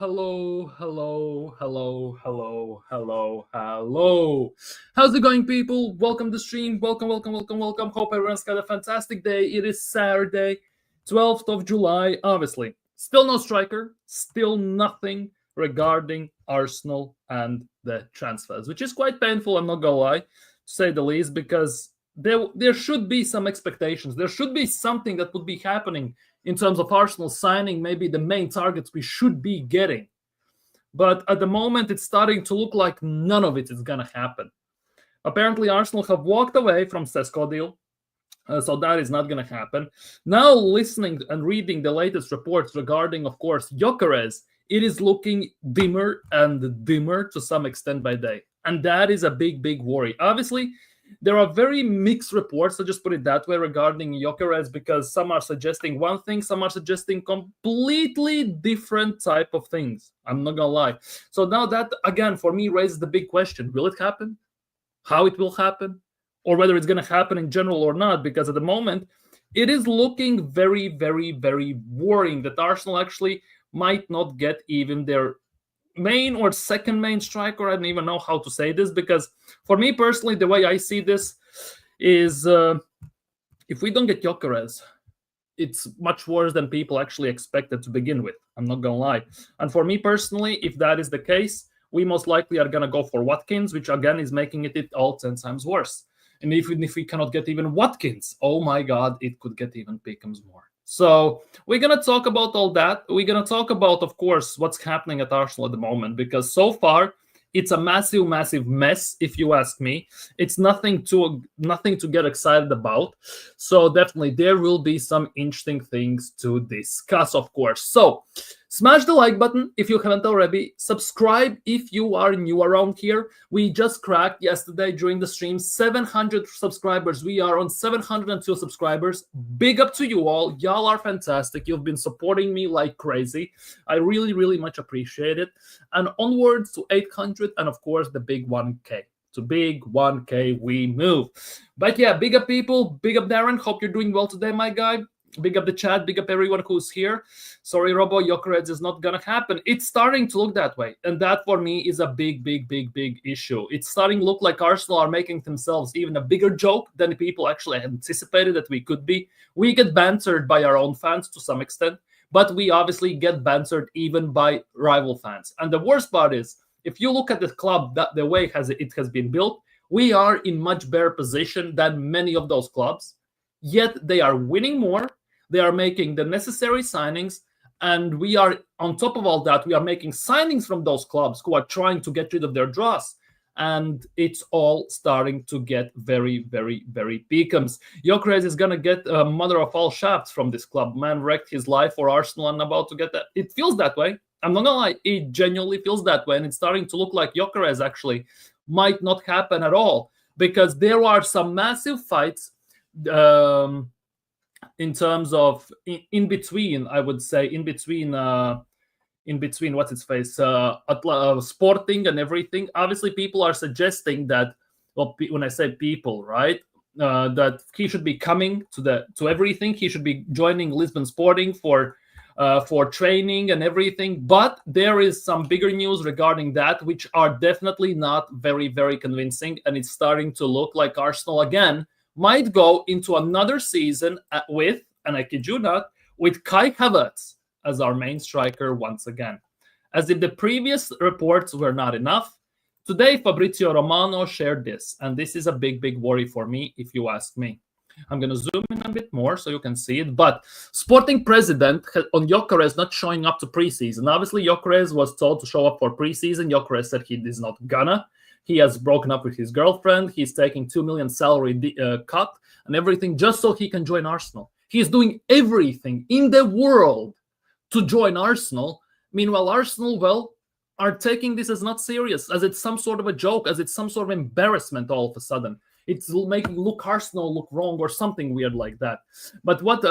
Hello, hello, hello, hello, hello, hello. How's it going, people? Welcome to the stream. Welcome, welcome, welcome, welcome. Hope everyone's got a fantastic day. It is Saturday, 12th of July. Obviously, still no striker, still nothing regarding Arsenal and the transfers, which is quite painful, I'm not gonna lie, to say the least, because there should be some expectations. There should be something that would be happening in terms of Arsenal signing maybe the main targets we should be getting. But at the moment, it's starting to look like none of it is going to happen. Apparently, Arsenal have walked away from Sesko deal, so that is not going to happen. Now, listening and reading the latest reports regarding, of course, Gyokeres, it is looking dimmer and dimmer to some extent by day. And that is a big, big worry. Obviously, there are very mixed reports, so just put it that way, regarding Gyokeres, because some are suggesting one thing, some are suggesting completely different type of things. I'm not gonna lie. So now that, again, for me, raises the big question: will it happen? How it will happen? Or whether it's gonna happen in general or not? Because at the moment, it is looking very, very, very worrying that Arsenal actually might not get even their main or second main striker. I don't even know how to say this, because for me personally, the way I see this is if we don't get Gyokeres, it's much worse than people actually expected to begin with. I'm not gonna lie. And for me personally, if that is the case, we most likely are gonna go for Watkins, which again is making it all 10 times worse. And even if we cannot get even Watkins, oh my god, it could get even Pickham's more. So we're going to talk about all that. We're going to talk about, of course, what's happening at Arsenal at the moment, because so far it's a massive, massive mess, if you ask me. It's nothing to get excited about. So definitely there will be some interesting things to discuss, of course. So smash the like button if you haven't already. Subscribe if you are new around here. We just cracked yesterday during the stream 700 subscribers. We are on 702 subscribers. Big up to you all. Y'all are fantastic. You've been supporting me like crazy. I really, really much appreciate it. And onwards to 800 and, of course, the big 1K. To big 1K we move. But yeah, big up people. Big up Darren. Hope you're doing well today, my guy. Big up the chat, big up everyone who's here. Sorry, Robo, Gyokeres is not going to happen. It's starting to look that way. And that, for me, is a big, big, big, big issue. It's starting to look like Arsenal are making themselves even a bigger joke than people actually anticipated that we could be. We get bantered by our own fans to some extent, but we obviously get bantered even by rival fans. And the worst part is, if you look at the club, that the way it has been built, we are in much better position than many of those clubs. Yet they are winning more. They are making the necessary signings, and we are, on top of all that, we are making signings from those clubs who are trying to get rid of their dross. And it's all starting to get very, very, very beacons. Gyökeres is going to get a mother of all shafts from this club. Man wrecked his life for Arsenal and about to get that. It feels that way. I'm not going to lie. It genuinely feels that way. And it's starting to look like Gyökeres actually might not happen at all, because there are some massive fights in terms of in between, I would say, in between what's its face, Sporting and everything. Obviously, people are suggesting that, well, when I say people, right, that he should be coming to everything. He should be joining Lisbon Sporting for training and everything. But there is some bigger news regarding that, which are definitely not very, very convincing, and it's starting to look like Arsenal again might go into another season with, and I kid you not, with Kai Havertz as our main striker once again. As if the previous reports were not enough, today Fabrizio Romano shared this, and this is a big, big worry for me, if you ask me. I'm going to zoom in a bit more so you can see it, but Sporting president on Gyökeres not showing up to preseason. Obviously, Gyökeres was told to show up for preseason. Gyökeres said he is not gonna. He has broken up with his girlfriend. He's taking 2 million salary cut and everything just so he can join Arsenal. He is doing everything in the world to join Arsenal. Meanwhile, Arsenal, well, are taking this as not serious, as it's some sort of a joke, as it's some sort of embarrassment all of a sudden. It's making Arsenal look wrong or something weird like that. But what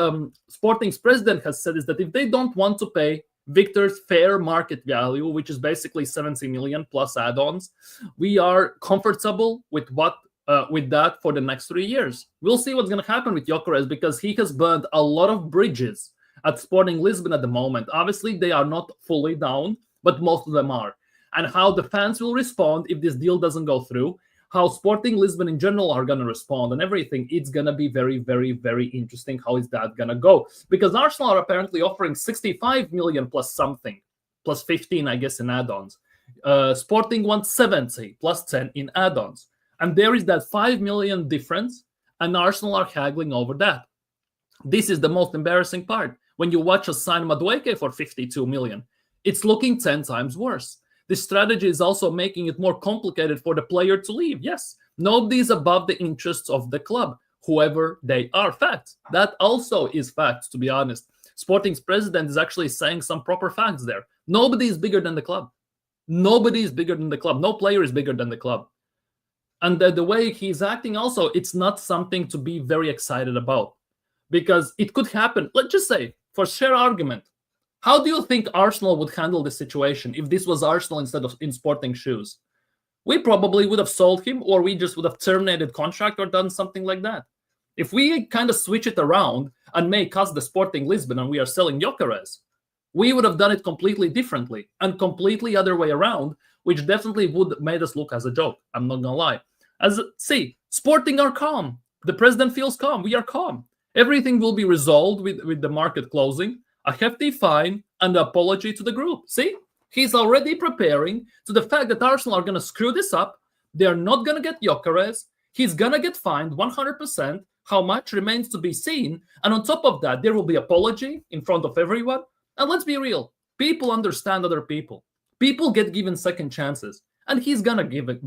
Sporting's president has said is that if they don't want to pay Viktor's fair market value, which is basically 70 million plus add-ons, we are comfortable with that for the next 3 years. We'll see what's going to happen with Gyökeres, because he has burned a lot of bridges at Sporting Lisbon at the moment. Obviously, they are not fully down. but most of them are. And how the fans will respond if this deal doesn't go through, how Sporting Lisbon in general are going to respond and everything, it's going to be very, very, very interesting. How is that going to go? Because Arsenal are apparently offering 65 million plus something, plus 15, I guess, in add-ons. Sporting wants 70 plus 10 in add-ons. And there is that 5 million difference, and Arsenal are haggling over that. This is the most embarrassing part. When you watch us sign Madueke for 52 million, it's looking 10 times worse. This strategy is also making it more complicated for the player to leave. Yes, nobody is above the interests of the club, whoever they are. Facts. That also is facts, to be honest. Sporting's president is actually saying some proper facts there. Nobody is bigger than the club. Nobody is bigger than the club. No player is bigger than the club. And the way he's acting also, it's not something to be very excited about. Because it could happen. Let's just say, for sheer argument, how do you think Arsenal would handle this situation if this was Arsenal instead of in Sporting shoes? We probably would have sold him, or we just would have terminated contract or done something like that. If we kind of switch it around and make us the Sporting Lisbon and we are selling Gyokeres, we would have done it completely differently and completely other way around, which definitely would have made us look as a joke. I'm not gonna lie. See, Sporting are calm. The president feels calm. We are calm. Everything will be resolved with the market closing, a hefty fine, and an apology to the group. See? He's already preparing to the fact that Arsenal are going to screw this up. They're not going to get Gyokeres. He's going to get fined 100%. How much remains to be seen. And on top of that, there will be apology in front of everyone. And let's be real. People understand other people. People get given second chances. And he's going to give it.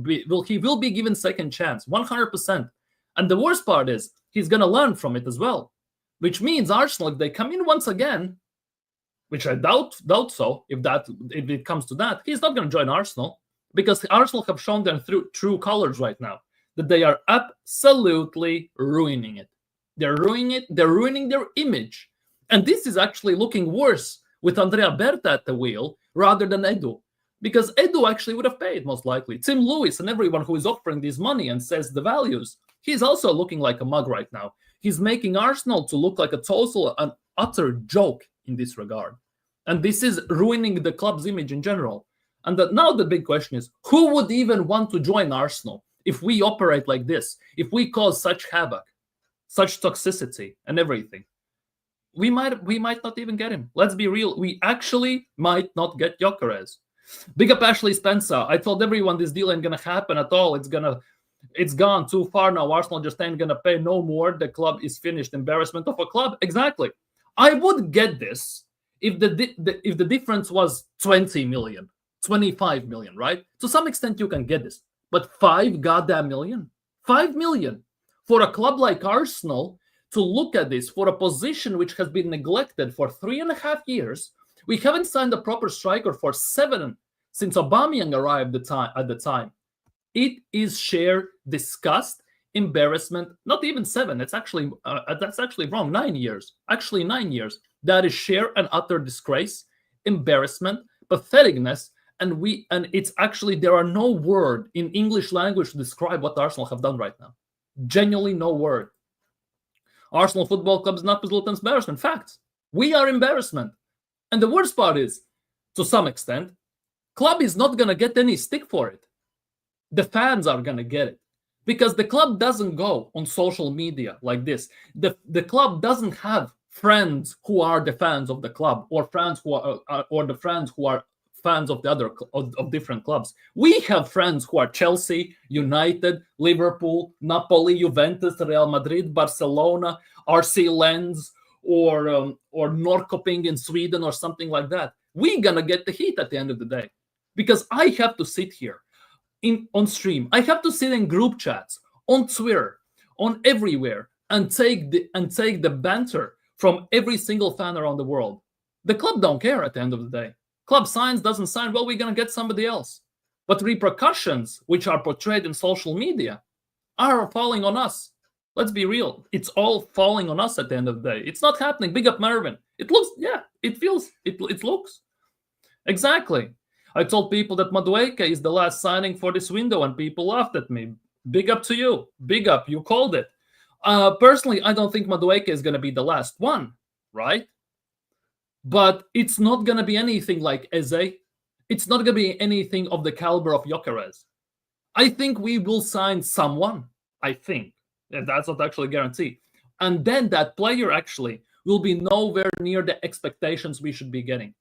He will be given second chance, 100%. And the worst part is, he's going to learn from it as well. Which means Arsenal, if they come in once again, which I doubt so, if it comes to that, he's not going to join Arsenal, because Arsenal have shown their true colors right now, that they are absolutely ruining it. They're ruining it. They're ruining their image. And this is actually looking worse with Andrea Berta at the wheel rather than Edu, because Edu actually would have paid most likely. Tim Lewis and everyone who is offering this money and says the values, he's also looking like a mug right now. He's making Arsenal to look like a total and utter joke in this regard. And this is ruining the club's image in general. And now the big question is, who would even want to join Arsenal if we operate like this, if we cause such havoc, such toxicity and everything? We might not even get him. Let's be real. We actually might not get Gyokeres. Big up Ashley Spencer. I told everyone this deal ain't going to happen at all. It's gone too far now. Arsenal just ain't going to pay no more. The club is finished. Embarrassment of a club. Exactly. I would get this if the difference was 20 million, 25 million, right? To some extent, you can get this. But 5 goddamn million? 5 million for a club like Arsenal to look at this, for a position which has been neglected for 3.5 years. We haven't signed a proper striker for 7 since Aubameyang arrived at the time. It is sheer disgust, embarrassment. Not even 7. That's actually wrong. 9 years. Actually, 9 years. That is sheer and utter disgrace, embarrassment, patheticness, and it's actually, there are no word in English language to describe what Arsenal have done right now. Genuinely no word. Arsenal Football Club is not Zlatan's embarrassment. Facts. We are embarrassment. And the worst part is, to some extent, club is not going to get any stick for it. The fans are going to get it. Because the club doesn't go on social media like this. The club doesn't have friends who are the fans of the club, or friends who are, or the friends who are fans of the other of different clubs. We have friends who are Chelsea, United, Liverpool, Napoli, Juventus, Real Madrid, Barcelona, RC Lens, or Norrköping in Sweden, or something like that. We're gonna get the heat at the end of the day, because I have to sit here on stream. I have to sit in group chats, on Twitter, on everywhere, and take the banter from every single fan around the world. The club don't care at the end of the day. Club signs, doesn't sign, well, we're going to get somebody else. But repercussions, which are portrayed in social media, are falling on us. Let's be real. It's all falling on us at the end of the day. It's not happening. Big up Mervin. It looks, yeah, it feels, it looks. Exactly. I told people that Madueke is the last signing for this window, and people laughed at me. Big up to you. Big up. You called it. Personally, I don't think Madueke is going to be the last one, right? But it's not going to be anything like Eze. it's not going to be anything of the caliber of Gyokeres. I think we will sign someone. I think. And that's not actually a guarantee. And then that player actually will be nowhere near the expectations we should be getting.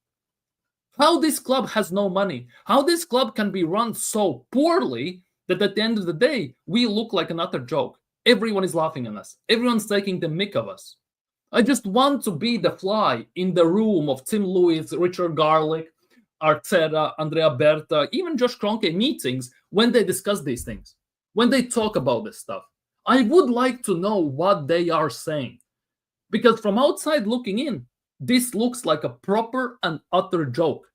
How this club has no money, how this club can be run so poorly that at the end of the day, we look like an utter joke. Everyone is laughing at us. Everyone's taking the mick of us. I just want to be the fly in the room of Tim Lewis, Richard Garlick, Arteta, Andrea Berta, even Josh Kroenke meetings when they discuss these things, when they talk about this stuff. I would like to know what they are saying. Because from outside looking in, this looks like a proper and utter joke.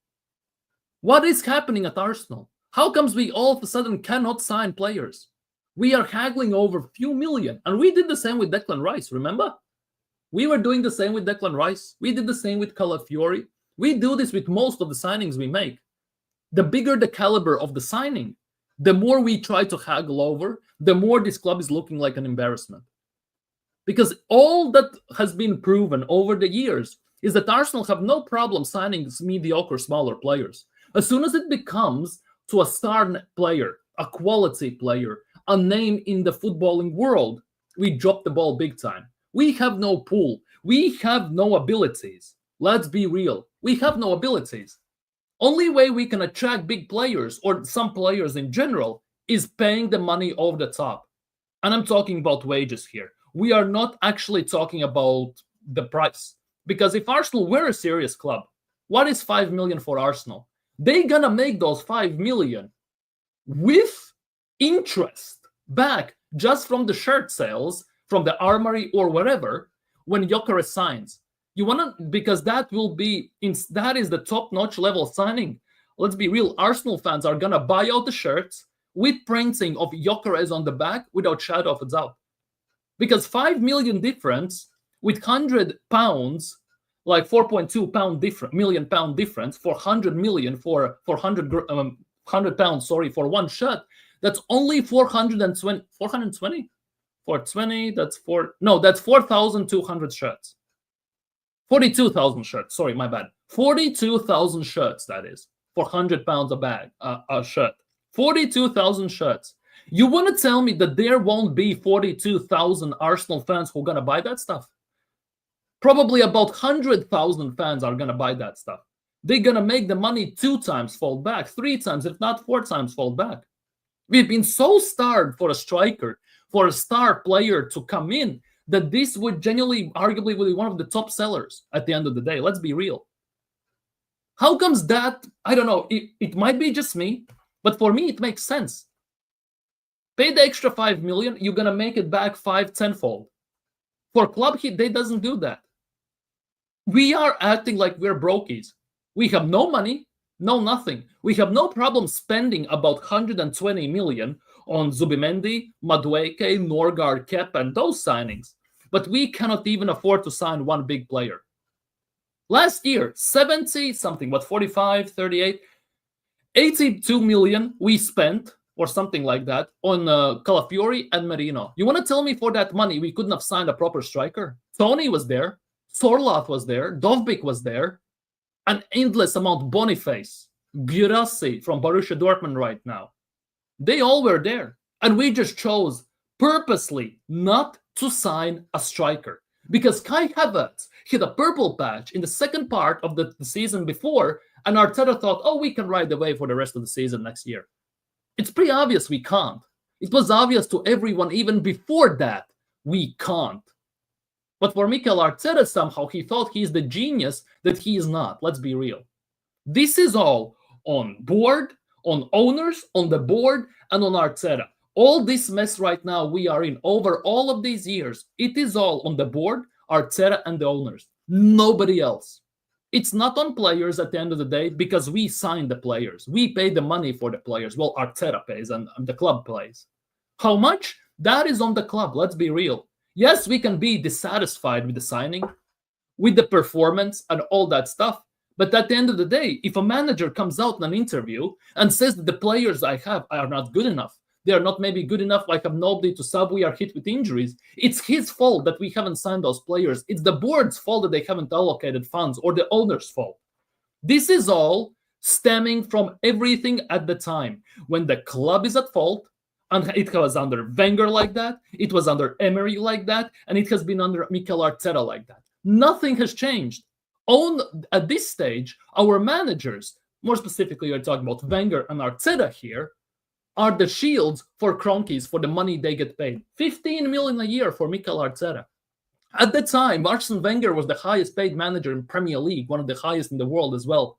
What is happening at Arsenal? How comes we all of a sudden cannot sign players? We are haggling over a few million. And we did the same with Declan Rice, remember? We were doing the same with Declan Rice. We did the same with Calafiori. We do this with most of the signings we make. The bigger the caliber of the signing, the more we try to haggle over, the more this club is looking like an embarrassment. Because all that has been proven over the years is that Arsenal have no problem signing mediocre, smaller players. As soon as it becomes to a star player, a quality player, a name in the footballing world, we drop the ball big time. We have no pool. We have no abilities. Let's be real. We have no abilities. Only way we can attract big players, or some players in general, is paying the money over the top. And I'm talking about wages here. We are not actually talking about the price. Because if Arsenal were a serious club, what is 5 million for Arsenal? They're gonna make those 5 million with interest back just from the shirt sales, from the armory or wherever, when Gyökeres signs. You wanna, because that will be, that is the top-notch level signing. Let's be real, Arsenal fans are gonna buy out the shirts with printing of Gyökeres on the back without shadow of a doubt. Because 5 million difference with £100, like 4.2 million pound difference for 100 million for 100 pounds, sorry, for one shirt. That's only 420 for 20. That's 4,200 shirts. 42,000 shirts. Sorry, my bad. 42,000 shirts. That is for £100 a bag, a shirt. 42,000 shirts. You want to tell me that there won't be 42,000 Arsenal fans who are going to buy that stuff? Probably about 100,000 fans are going to buy that stuff. They're going to make the money 2 times fold back, 3 times, if not 4 times fold back. We've been so starved for a striker, for a star player to come in, that this would genuinely, arguably, be one of the top sellers at the end of the day. Let's be real. How comes that? I don't know. It might be just me, but for me, it makes sense. Pay the extra 5 million, you're going to make it back 5-10 fold. For club, they doesn't do that. We are acting like we're brokies. We have no money, no nothing. We have no problem spending about 120 million on Zubimendi, Madueke, Norgard, Kep, and those signings. But we cannot even afford to sign one big player. Last year, 70 something, 45, 38, 82 million we spent, or something like that, on Calafiori and Merino. You want to tell me for that money we couldn't have signed a proper striker? Tony was there, Sorloth was there, Dovbyk was there, an endless amount, Boniface, Guirassy from Borussia Dortmund right now. They all were there. And we just chose purposely not to sign a striker. Because Kai Havertz hit a purple patch in the second part of the season before, and Arteta thought, oh, we can ride the wave for the rest of the season next year. It's pretty obvious we can't. It was obvious to everyone even before that we can't. But for Mikel Arteta, somehow he thought he's the genius that he is not. Let's be real. This is all on board, on owners, on the board, and on Arteta. All this mess right now we are in over all of these years, it is all on the board, Arteta, and the owners. Nobody else. It's not on players at the end of the day because we signed the players. We pay the money for the players. Well, Arteta pays and the club plays. How much? That is on the club. Let's be real. Yes, we can be dissatisfied with the signing, with the performance and all that stuff. But at the end of the day, if a manager comes out in an interview and says that the players I have are not good enough, they are not maybe good enough, I have nobody to sub, we are hit with injuries, it's his fault that we haven't signed those players. It's the board's fault that they haven't allocated funds, or the owner's fault. This is all stemming from everything at the time when the club is at fault. And it was under Wenger like that, it was under Emery like that, and it has been under Mikel Arteta like that. Nothing has changed. At this stage, our managers, more specifically, we're talking about Wenger and Arteta here, are the shields for Cronkies for the money they get paid. 15 million a year for Mikel Arteta. At the time, Arsene Wenger was the highest paid manager in Premier League, one of the highest in the world as well.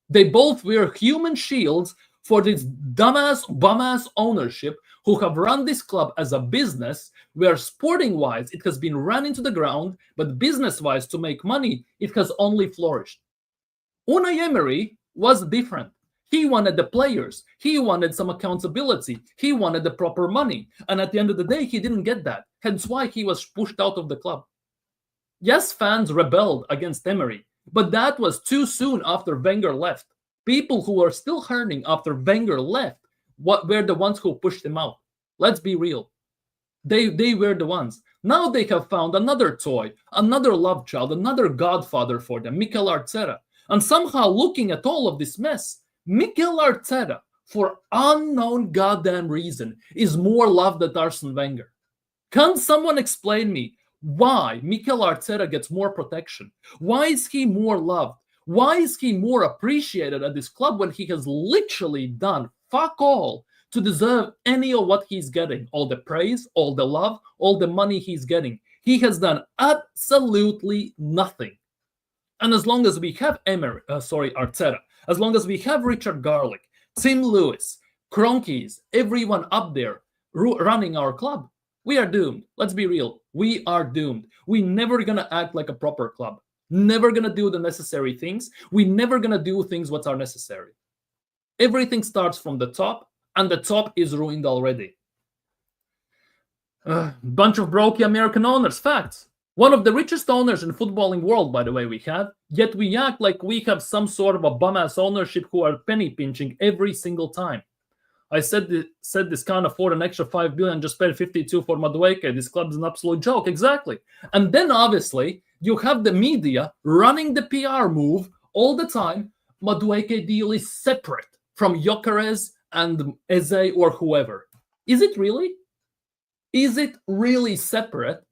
They both were human shields for this dumbass, bum-ass ownership who have run this club as a business where sporting-wise it has been run into the ground, but business-wise to make money, it has only flourished. Unai Emery was different. He wanted the players. He wanted some accountability. He wanted the proper money. And at the end of the day, he didn't get that. Hence why he was pushed out of the club. Yes, fans rebelled against Emery, but that was too soon after Wenger left. People who were still hurting after Wenger left were the ones who pushed him out. Let's be real. They were the ones. Now they have found another toy, another love child, another godfather for them, Mikel Arteta. And somehow looking at all of this mess, Mikel Arteta, for unknown goddamn reason, is more loved than Arsene Wenger. Can someone explain me why Mikel Arteta gets more protection? Why is he more loved? Why is he more appreciated at this club when he has literally done fuck all to deserve any of what he's getting? All the praise, all the love, all the money he's getting. He has done absolutely nothing. And as long as we have Arteta, as long as we have Richard Garlick, Tim Lewis, Cronkies, everyone up there running our club, we are doomed. Let's be real. We are doomed. We're never going to act like a proper club. Never going to do the necessary things. We're never going to do things what are necessary. Everything starts from the top, and the top is ruined already. Bunch of broke American owners. Facts. One of the richest owners in footballing world, by the way, we have. Yet we act like we have some sort of a bum-ass ownership who are penny pinching every single time. I said this can't afford an extra 5 billion, just paid 52 for Madueke. This club is an absolute joke. Exactly. And then obviously you have the media running the PR move all the time. Madueke deal is separate from Gyokeres and Eze or whoever. Is it really? Is it really separate?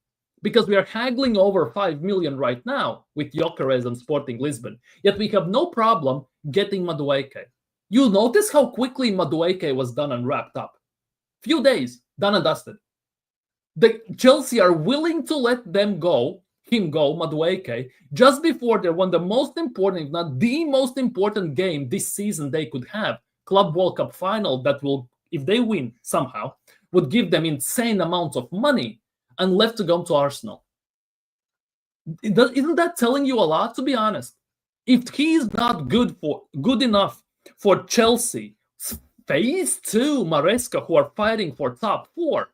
Because we are haggling over 5 million right now with Gyokeres and Sporting Lisbon. Yet we have no problem getting Madueke. You'll notice how quickly Madueke was done and wrapped up. Few days, done and dusted. The Chelsea are willing to let him go, Madueke, just before they won the most important, if not the most important game this season they could have. Club World Cup final that will, if they win somehow, would give them insane amounts of money and left to go to Arsenal. Isn't that telling you a lot, to be honest? If he's not good enough for Chelsea, phase 2, Maresca, who are fighting for top 4,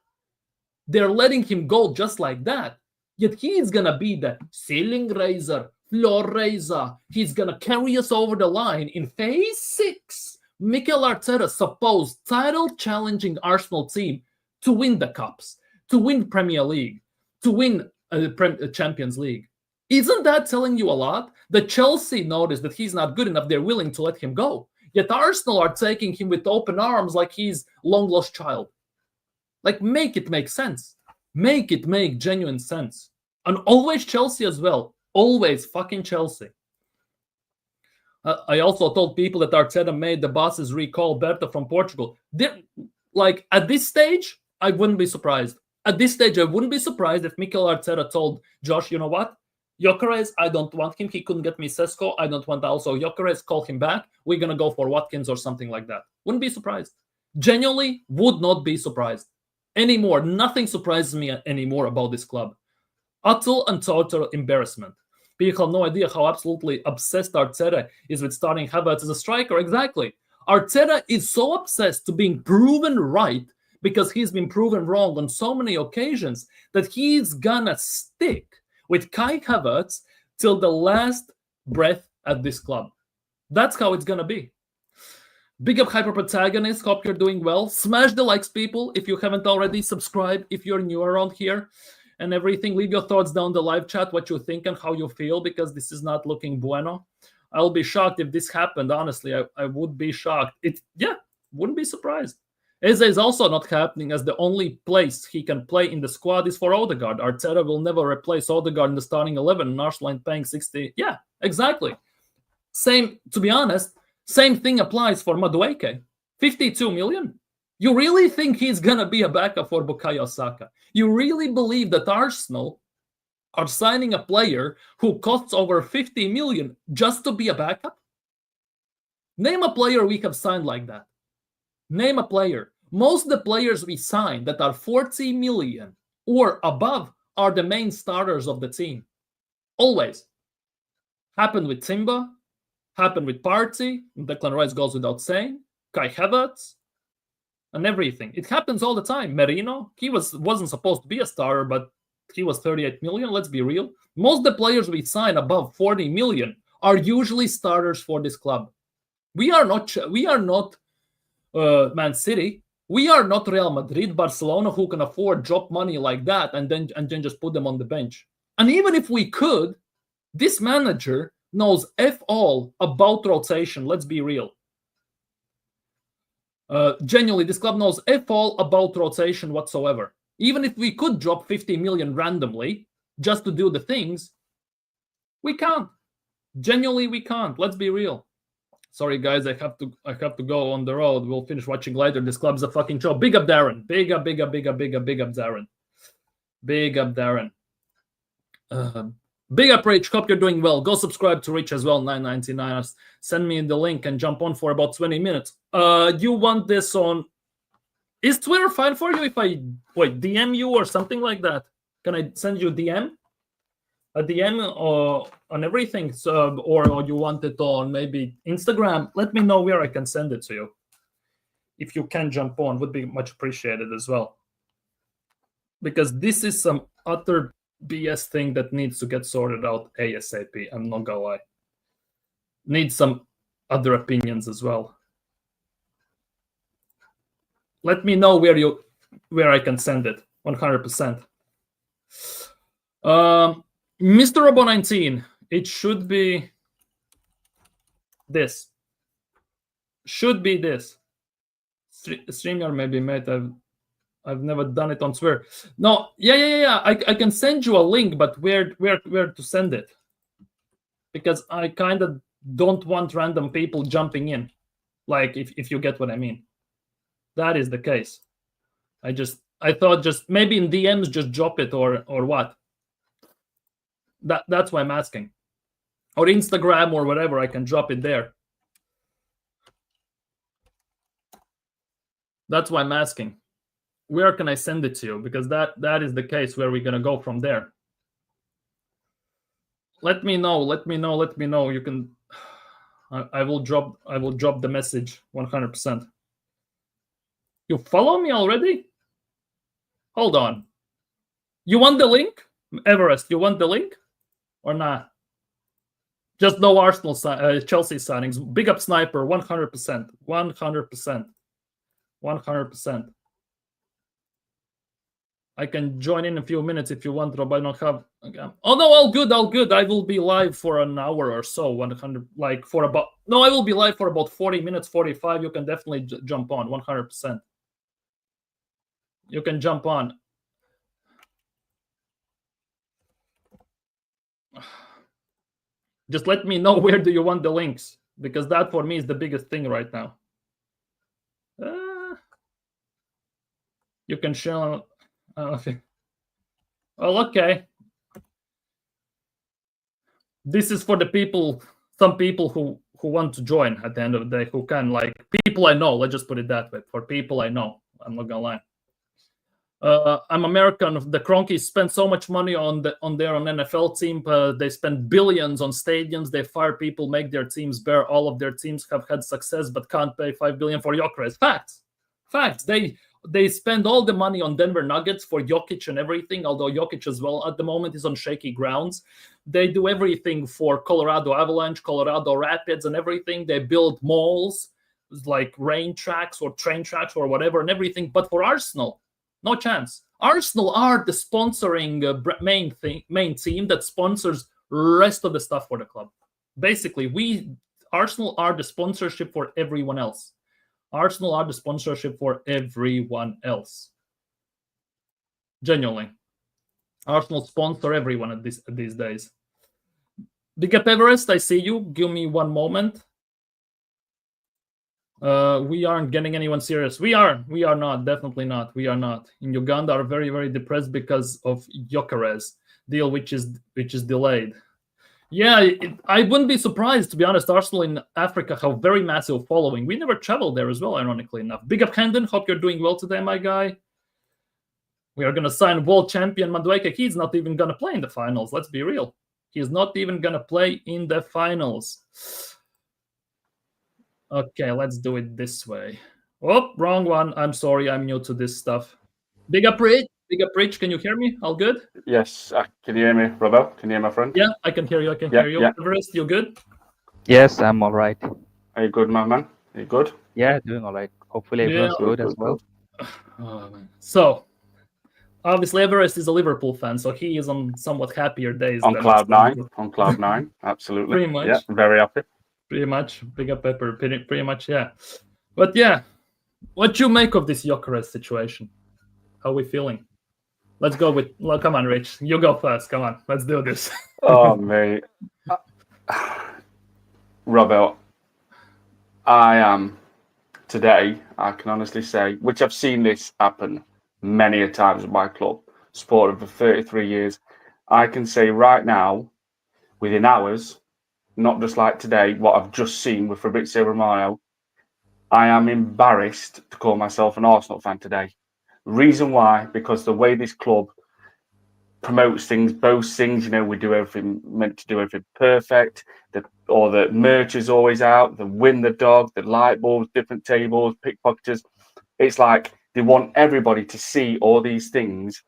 they're letting him go just like that. Yet he's going to be the ceiling raiser, floor raiser. He's going to carry us over the line in phase 6. Mikel Arteta supposed title-challenging Arsenal team to win the Cups, to win Premier League, to win Champions League. Isn't that telling you a lot? The Chelsea noticed that he's not good enough. They're willing to let him go. Yet Arsenal are taking him with open arms like he's long-lost child. Like, make it make sense. Make it make genuine sense. And always Chelsea as well. Always fucking Chelsea. I also told people that Arteta made the bosses recall Berta from Portugal. Like, at this stage, I wouldn't be surprised. At this stage, I wouldn't be surprised if Mikel Arteta told Josh, you know what? Gyökeres, I don't want him. He couldn't get me Sesko. I don't want also Gyökeres. Call him back. We're going to go for Watkins or something like that. Wouldn't be surprised. Genuinely would not be surprised. Anymore. Nothing surprises me anymore about this club. Utter and total embarrassment. People have no idea how absolutely obsessed Arteta is with starting Havertz as a striker. Exactly. Arteta is so obsessed to being proven right because he's been proven wrong on so many occasions that he's gonna stick with Kai Havertz till the last breath at this club. That's how it's gonna be. Big up Hyper Protagonist. Hope you're doing well. Smash the likes, people, if you haven't already. Subscribe if you're new around here and everything. Leave your thoughts down the live chat, what you think and how you feel, because this is not looking bueno. I'll be shocked if this happened. Honestly, I would be shocked. Wouldn't be surprised. Eze is also not happening, as the only place he can play in the squad is for Odegaard. Arteta will never replace Odegaard in the starting 11, and Arsenal ain't paying 60. Yeah, exactly. Same, to be honest, same thing applies for Madueke. 52 million? You really think he's going to be a backup for Bukayo Saka? You really believe that Arsenal are signing a player who costs over 50 million just to be a backup? Name a player we have signed like that. Name a player. Most of the players we sign that are 40 million or above are the main starters of the team. Always. Happened with Timber, happened with Partey, Declan Rice goes without saying, Kai Havertz, and everything. It happens all the time. Merino, he wasn't supposed to be a starter, but he was 38 million, let's be real. Most of the players we sign above 40 million are usually starters for this club. We are not Man City. We are not Real Madrid, Barcelona, who can afford drop money like that and then just put them on the bench. And even if we could, this manager knows F all about rotation. Let's be real. Genuinely, this club knows F all about rotation whatsoever. Even if we could drop 50 million randomly just to do the things, we can't. Genuinely, we can't. Let's be real. Sorry, guys, I have to go on the road. We'll finish watching later. This club's a fucking show. Big up, Darren. Big up, Darren. Big up, Darren. Big up, Rich. Hope you're doing well. Go subscribe to Rich as well, 9.99. Send me the link and jump on for about 20 minutes. You want this on... Is Twitter fine for you if I DM you or something like that? Can I send you a DM? A DM on everything, so, or you want it on maybe Instagram? Let me know where I can send it to you. If you can jump on, would be much appreciated as well. Because this is some utter BS thing that needs to get sorted out ASAP. I'm not gonna lie. Need some other opinions as well. Let me know where I can send it. 100%. Mr. Robo 19, it should be this. Should be this. StreamYard maybe, mate. I've never done it on Twitter. No, yeah. I can send you a link, but where to send it? Because I kind of don't want random people jumping in. Like, if you get what I mean. That is the case. I thought just maybe in DMs just drop it or what. That's why I'm asking. Or Instagram or whatever, I can drop it there. That's why I'm asking. Where can I send it to you? Because that is the case where we're gonna go from there. Let me know. You can. I will drop the message 100%. You follow me already? Hold on. You want the link, Everest? You want the link or not? Just no Arsenal, Chelsea signings. Big up Sniper, 100%. 100%. I can join in a few minutes if you want, Rob. I don't have... Oh, no, all good. I will be live for an hour or so. 100, like for about... No, I will be live for about 40 minutes, 45. You can definitely jump on, 100%. You can jump on. Just let me know where do you want the links, because that for me is the biggest thing right now. You can show... okay. Well, okay. This is for the people, some people who want to join at the end of the day, who can, like, people I know, let's just put it that way. For people I know, I'm not gonna lie. I'm American. The Cronkies spend so much money on their NFL team. They spend billions on stadiums. They fire people, make their teams bare. All of their teams have had success, but can't pay $5 billion for Gyökeres. Facts. They spend all the money on Denver Nuggets for Jokic and everything, although Jokic as well at the moment is on shaky grounds. They do everything for Colorado Avalanche, Colorado Rapids, and everything. They build malls, like rain tracks or train tracks or whatever and everything. But for Arsenal, no chance. Arsenal are the sponsoring main team that sponsors rest of the stuff for the club. Basically, Arsenal are the sponsorship for everyone else. Arsenal are the sponsorship for everyone else. Genuinely. Arsenal sponsor everyone at these days. Big up Everest, I see you. Give me one moment. We aren't getting anyone serious. We are not, definitely not. We are not. In Uganda are very, very depressed because of Gyokeres deal, which is delayed. Yeah, I wouldn't be surprised, to be honest. Arsenal in Africa have very massive following. We never traveled there as well, ironically enough. Big up Hendon, hope you're doing well today, my guy. We are going to sign world champion Madueke. He's not even going to play in the finals, let's be real. He's not even going to play in the finals. Okay, let's do it this way. Oh, wrong one. I'm sorry, I'm new to this stuff. Big up Rich. Big up Rich. Can you hear me? All good? Yes. Can you hear me, Robo? Can you hear my friend? Yeah, I can hear you. I can hear you. Yeah. Everest, you good? Yes, I'm all right. Are you good, my man? Are you good? Yeah, doing all right. Hopefully everyone's good as well. Oh, man. So, obviously, Everest is a Liverpool fan, so he is on somewhat happier days. On cloud nine. On cloud nine. Absolutely. Pretty much. Yeah, very happy. Pretty much. Big up Pepper. Pretty much, yeah. But yeah, what you make of this Gyökeres situation? How are we feeling? Let's go with. Well, come on, Rich. You go first. Come on. Let's do this. Oh, mate. Robbo, I am today, I can honestly say, which I've seen this happen many a times with my club, supported for 33 years. I can say right now, within hours, not just like today, what I've just seen with Fabrizio Romano, I am embarrassed to call myself an Arsenal fan today. Reason why? Because the way this club promotes things, boasts things, we do everything, meant to do everything perfect, or the merch is always out, the win the dog, the light bulbs, different tables, pickpocketers. It's like they want everybody to see all these things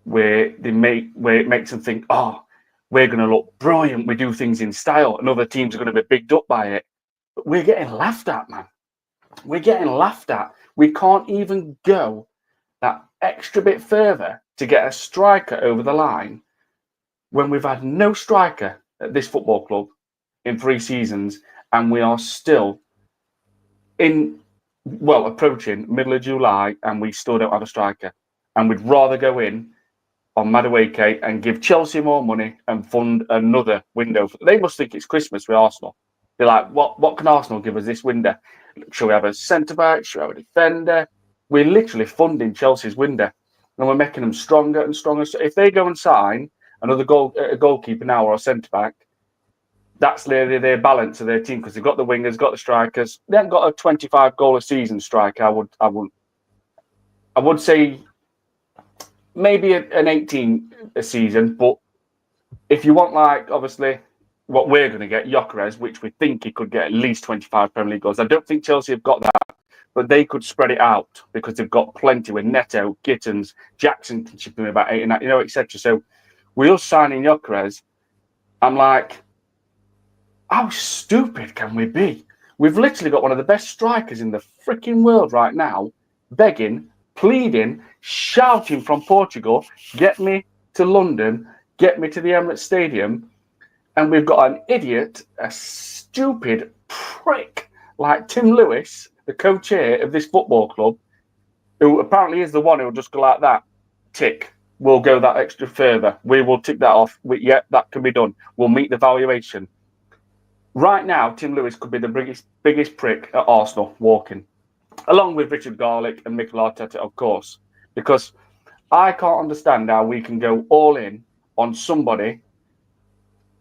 where it makes them think, oh, we're going to look brilliant, we do things in style, and other teams are going to be bigged up by it. But we're getting laughed at, man. We're getting laughed at. We can't even go that extra bit further to get a striker over the line when we've had no striker at this football club in 3 seasons, and we are still approaching middle of July, and we still don't have a striker. And we'd rather go in on Madueke and give Chelsea more money and fund another window. They must think it's Christmas with Arsenal. They're like, what can Arsenal give us this window? Should we have a centre-back? Should we have a defender? We're literally funding Chelsea's window, and we're making them stronger and stronger. So if they go and sign another goalkeeper now or a centre-back, that's their balance of their team, because they've got the wingers, got the strikers. They haven't got a 25 goal a season striker. I would say maybe an 18 a season, but if you want, like, obviously what we're going to get, Gyokeres, which we think he could get at least 25 Premier League goals. I don't think Chelsea have got that, but they could spread it out because they've got plenty with Neto, Gittins, Jackson can chip in about 8 and 9, etc. So we're signing Gyokeres. I'm like, how stupid can we be? We've literally got one of the best strikers in the freaking world right now, begging, pleading, shouting from Portugal, get me to London, get me to the Emirates Stadium. And we've got an idiot, a stupid prick like Tim Lewis, the co-chair of this football club, who apparently is the one who will just go like that, tick, we'll go that extra further. We will tick that off. Yeah, that can be done. We'll meet the valuation. Right now, Tim Lewis could be the biggest prick at Arsenal walking, along with Richard Garlick and Mikel Arteta, of course, because I can't understand how we can go all in on somebody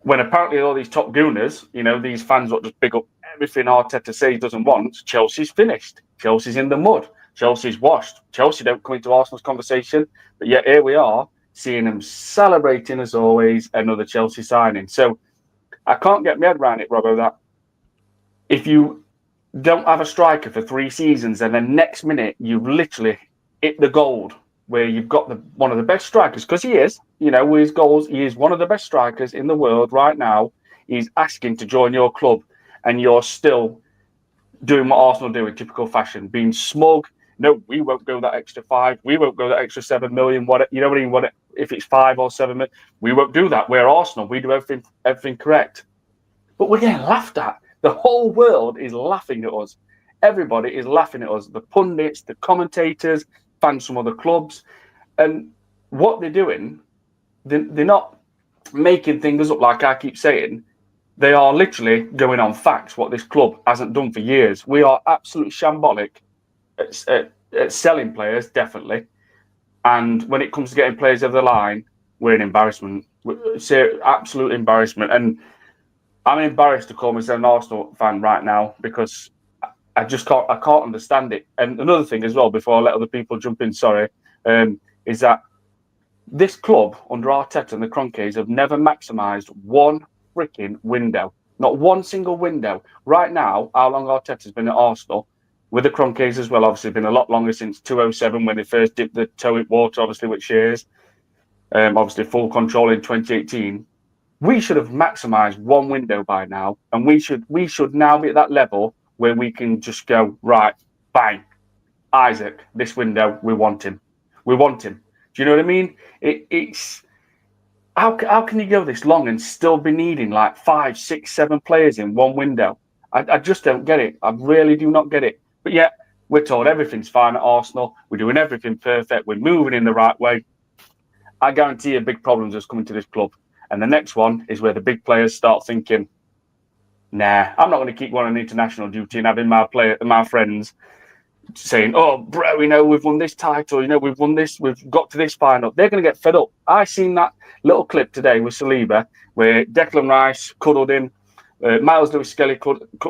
when apparently all these top gooners, these fans that just big up everything Arteta says he doesn't want. Chelsea's finished. Chelsea's in the mud. Chelsea's washed. Chelsea don't come into Arsenal's conversation, but yet here we are seeing them celebrating, as always, another Chelsea signing. So I can't get my head around it, Robbo, that if you don't have a striker for 3 seasons and then next minute you've literally hit the gold where you've got one of the best strikers, because he is, with his goals, he is one of the best strikers in the world right now. He's asking to join your club, and you're still doing what Arsenal do in typical fashion, being smug. No, we won't go that extra 5. We won't go that extra 7 million. If it's 5 or 7 million, we won't do that. We're Arsenal. We do everything correct. but we're getting laughed at. The whole world is laughing at us. Everybody is laughing at us. The pundits, the commentators, fans from other clubs. And what they're doing, they're not making things up like I keep saying. They are literally going on facts, what this club hasn't done for years. We are absolutely shambolic at selling players, definitely. And when it comes to getting players over the line, we're an embarrassment. It's an absolute embarrassment. And I'm embarrassed to call myself an Arsenal fan right now because I can't understand it. And another thing as well, before I let other people jump in, is that this club under Arteta and the Kroenkes have never maximised one freaking window. Not one single window. Right now, how long Arteta's been at Arsenal, with the Kroenkes as well, obviously been a lot longer since 2007 when they first dipped the toe in water, obviously with Shears. Obviously full control in 2018. We should have maximised one window by now, and we should now be at that level where we can just go, right, bang, Isaac, this window, we want him. We want him. Do you know what I mean? It's how can you go this long and still be needing like 5, 6, 7 players in one window? I just don't get it. I really do not get it. But yeah, we're told everything's fine at Arsenal. We're doing everything perfect. We're moving in the right way. I guarantee you big problems is coming to this club. And the next one is where the big players start thinking, nah, I'm not going to keep going on international duty and having my friends saying, oh, bro, we've won this title, we've won this, we've got to this final. They're going to get fed up. I seen that little clip today with Saliba where Declan Rice cuddled him. Miles Lewis-Skelly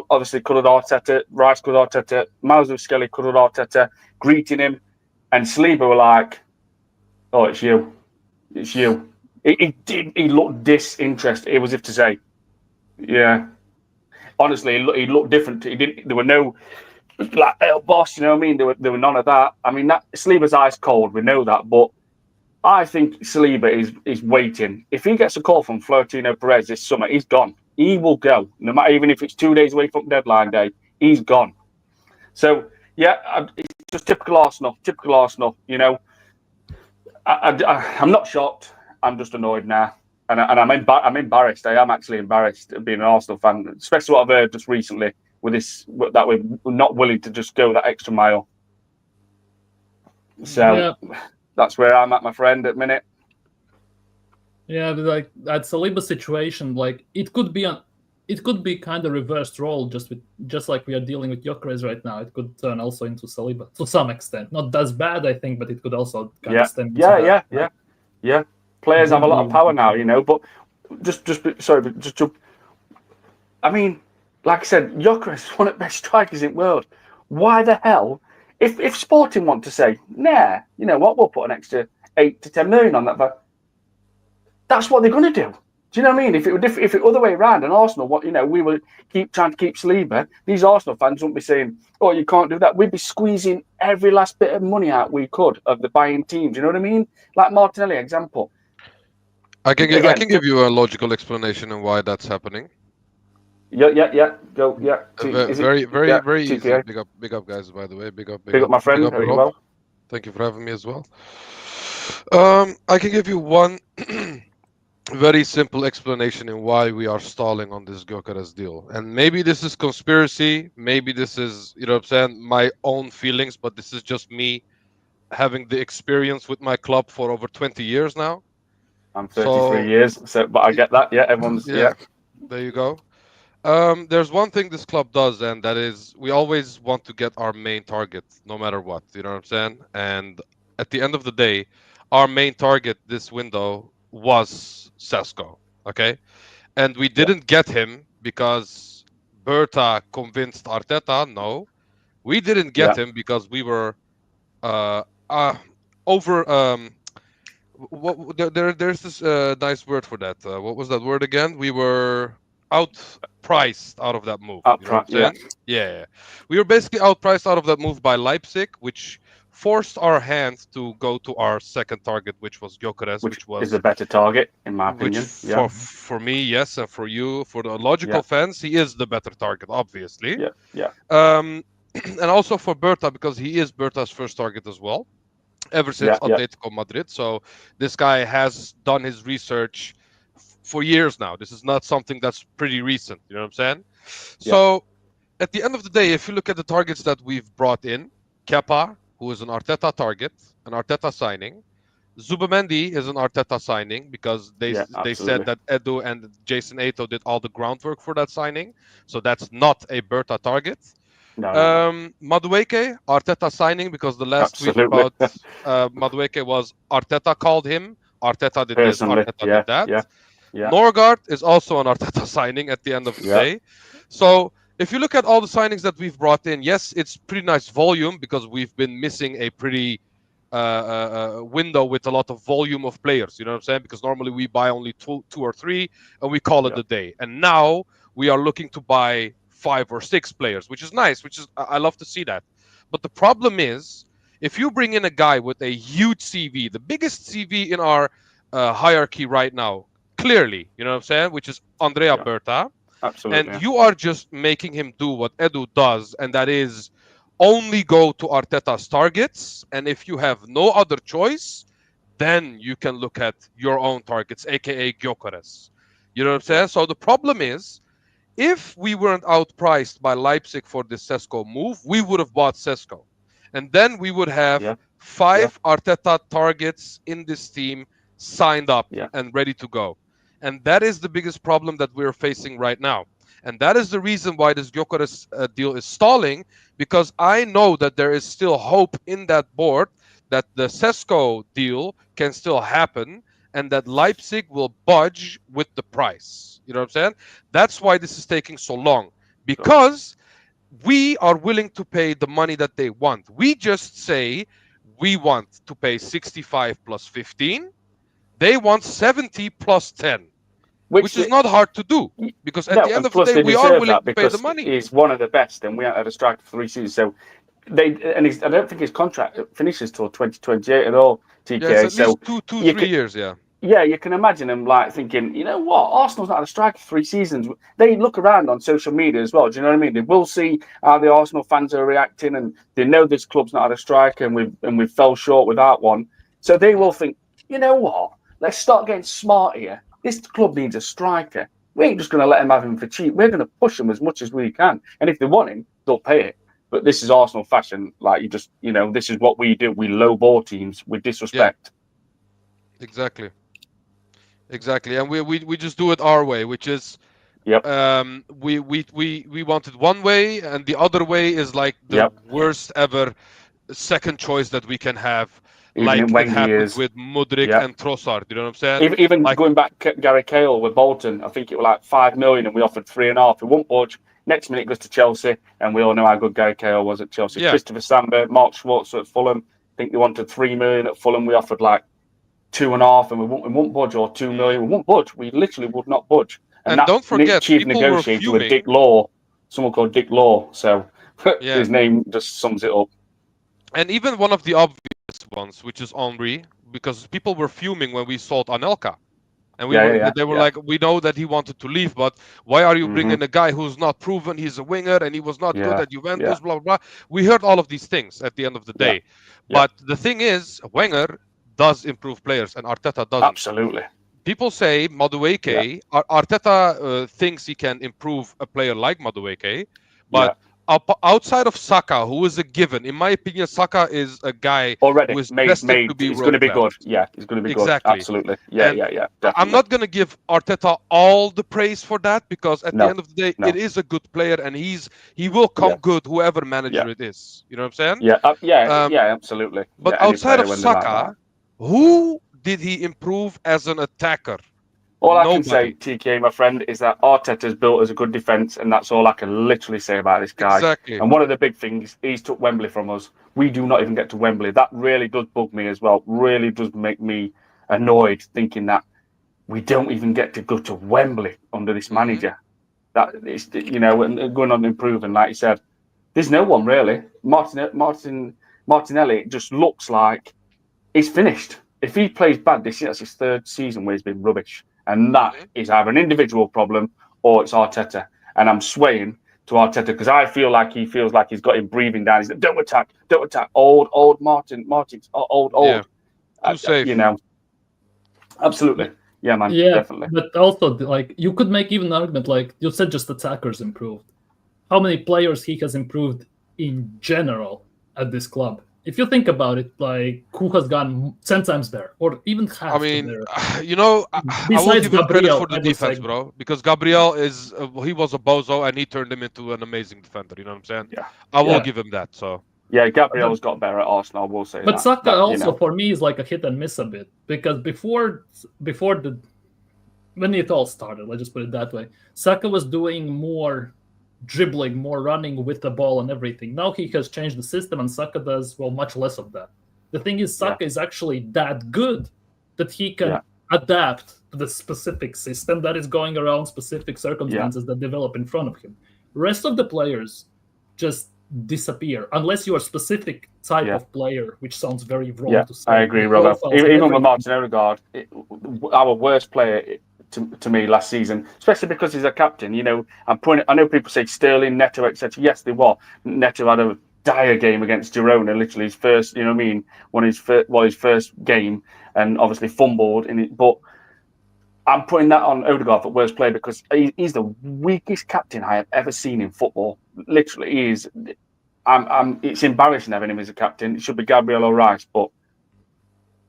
obviously cuddled Arteta. Rice cuddled Arteta. Miles Lewis-Skelly cuddled Arteta, greeting him. And Saliba were like, oh, it's you. It's you. He looked disinterested. It was if to say, yeah. Honestly, he looked different. There were no, like, boss, you know what I mean? There were none of that. I mean, that Saliba's ice cold. We know that. But I think Saliba is waiting. If he gets a call from Florentino Perez this summer, he's gone. He will go. No matter, even if it's 2 days away from deadline day, he's gone. So, yeah, it's just typical Arsenal. I'm not shocked. I'm just annoyed now. And I'm embarrassed. I am actually embarrassed being an Arsenal fan, especially what I've heard just recently with this, that we're not willing to just go that extra mile. So that's where I'm at, my friend, at the minute. Yeah, like that Saliba situation, like it could be kind of reversed role, just like we are dealing with Gyokeres right now. It could turn also into Saliba to some extent. Not as bad, I think, but it could also kind of stem. Yeah. Players have a lot of power now, But I mean, like I said, Gyökeres is one of the best strikers in the world. Why the hell? If Sporting want to say, nah, you know what, we'll put an extra 8 to 10 million on that, but that's what they're going to do. Do you know what I mean? If it other way around, and Arsenal, we will trying to keep Saliba, these Arsenal fans wouldn't be saying, oh, you can't do that. We'd be squeezing every last bit of money out we could of the buying team. Do you know what I mean? Like Martinelli example. I can give you a logical explanation on why that's happening. Yeah. Go. Yeah. Very easy. Big up, guys. By the way, big up, my friend. Very well. Thank you for having me as well. I can give you one very simple explanation in why we are stalling on this Gyokeres deal. And maybe this is conspiracy. Maybe this is, my own feelings. But this is just me having the experience with my club for over 20 years now. I'm 33 years, but I get that. Yeah, everyone's There you go. There's one thing this club does, and that is we always want to get our main target, no matter what. You know what I'm saying? And at the end of the day, our main target this window was Sesko. Okay, and we didn't get him because Berta convinced Arteta. No, we didn't get him because we were over. There's this nice word for that. What was that word again? We were outpriced out of that move. Yeah. We were basically outpriced out of that move by Leipzig, which forced our hands to go to our second target, which was Gyokeres, which was a better target in my opinion. For me, yes, and for you, for the logical fans, he is the better target, obviously. Yeah. And also for Berta, because he is Berta's first target as well, ever since Atletico Madrid. So this guy has done his research for years now. This is not something that's pretty recent. You know what I'm saying? So at the end of the day, if you look at the targets that we've brought in, Kepa, who is an Arteta target, an Arteta signing. Zubamendi is an Arteta signing because they said that Edu and Jason Ato did all the groundwork for that signing. So that's not a Berta target. Madueke, Arteta signing because the last tweet about Madueke was Arteta called him, Arteta did this, Arteta did that. Norgard is also an Arteta signing at the end of the day. So if you look at all the signings that we've brought in, yes, it's pretty nice volume because we've been missing a pretty window with a lot of volume of players. You know what I'm saying? Because normally we buy only two or three and we call it a day. And now we are looking to buy 5 or 6 players, which is nice, I love to see that. But the problem is, if you bring in a guy with a huge CV, the biggest CV in our hierarchy right now, clearly, you know what I'm saying, which is Andrea Berta, and you are just making him do what Edu does, and that is only go to Arteta's targets, and if you have no other choice, then you can look at your own targets, aka Gyokeres. You know what I'm saying? So the problem is, if we weren't outpriced by Leipzig for this Sesko move, we would have bought Sesko. And then we would have 5 Arteta targets in this team signed up and ready to go. And that is the biggest problem that we're facing right now. And that is the reason why this Gyokeres deal is stalling, because I know that there is still hope in that board that the Sesko deal can still happen and that Leipzig will budge with the price. You know what I'm saying? That's why this is taking so long, because we are willing to pay the money that they want. We just say we want to pay 65 plus 15. They want 70 plus 10, which is not hard to do, because at the end of the day, we are willing to pay the money. He's one of the best, and we haven't had a striker for 3 seasons. So I don't think his contract finishes till 2028 at all. TK, yeah, it's at least 3 years. Yeah, you can imagine him like thinking, you know what, Arsenal's not had a striker for 3 seasons. They look around on social media as well. Do you know what I mean? They will see how the Arsenal fans are reacting, and they know this club's not had a striker, and we fell short without one. So they will think, you know what, let's start getting smart here. This club needs a striker. We ain't just going to let him have him for cheap. We're going to push him as much as we can, and if they want him, they'll pay it. But this is Arsenal fashion. Like, this is what we do. We lowball teams with disrespect. Yeah. Exactly, and we just do it our way, which is, we want it one way, and the other way is like the worst ever second choice that we can have, like it happened with Mudryk and Trossard. You know what I'm saying? Even like, going back, Gary Cahill with Bolton, I think it was like 5 million, and we offered 3.5. We won't budge. Next minute it goes to Chelsea, and we all know how good Gary Cahill was at Chelsea. Christopher Sandberg, Mark Schwarzer at Fulham. I think they wanted 3 million at Fulham. We offered like 2.5, and we won't budge, or 2 million. We won't budge. We literally would not budge. And don't forget, chief negotiator with Dick Law, someone called Dick Law. So his name just sums it up. And even one of the obvious ones, which is Henry, because people were fuming when we sold Anelka. And they were like, we know that he wanted to leave, but why are you bringing a guy who's not proven? He's a winger, and he was not good at Juventus, blah, blah, blah. We heard all of these things at the end of the day. But the thing is, Wenger does improve players, and Arteta doesn't. Absolutely. People say Madueke, Arteta thinks he can improve a player like Madueke, but outside of Saka, who is a given, in my opinion, Saka is a guy already who is destined to be he's going to be good. Yeah, he's going to be good. Absolutely. Yeah. Definitely. I'm not going to give Arteta all the praise for that, because at the end of the day, it is a good player, and he will come good, whoever manager it is. You know what I'm saying? Yeah, absolutely. But outside of Saka, who did he improve as an attacker? All I can say, TK, my friend, is that Arteta's built as a good defence, and that's all I can literally say about this guy. Exactly. And one of the big things, he's took Wembley from us. We do not even get to Wembley. That really does bug me as well. Really does make me annoyed, thinking that we don't even get to go to Wembley under this manager. That is, and going on improving, like you said. There's no one really. Martinelli just looks like he's finished. If he plays bad this year, that's his 3rd season where he's been rubbish. And that is either an individual problem or it's Arteta. And I'm swaying to Arteta because I feel like he feels like he's got him breathing down. He's like, don't attack. Old Martin's old. Yeah. Too safe. Absolutely. Yeah, man, Yeah, definitely. but also like you could make even an argument like you said, just attackers improved. How many players he has improved in general at this club? If you think about it, like who has gone 10 times better, or even I half the mean, better? I will Besides give him credit Gabriel, for the I would defense, say. bro, because Gabriel is he was a bozo and he turned him into an amazing defender. You know what I'm saying? Yeah, I will yeah, give him that. So yeah. Gabriel's got better at Arsenal. I will say But that. Saka That also for me is like a hit and miss a bit because before the when it all started, let's just put it that way, Saka was doing more dribbling, more running with the ball and everything. Now he has changed the system, and Saka does much less of that. The thing is, Saka is actually that good that he can adapt to the specific system that is going around, specific circumstances that develop in front of him. Rest of the players just disappear unless you're a specific type of player, which sounds very wrong to say. I agree, Robert. Even with Martin Odegaard, our worst player to me last season, especially because he's a captain. I know people say Sterling, Neto, etc. Yes, they were. Neto had a dire game against Girona, literally his first. You know what I mean? His first game, and obviously fumbled in it. But I'm putting that on Odegaard for worst player because he's the weakest captain I have ever seen in football. Literally, he is. It's embarrassing having him as a captain. It should be Gabriel or Rice, but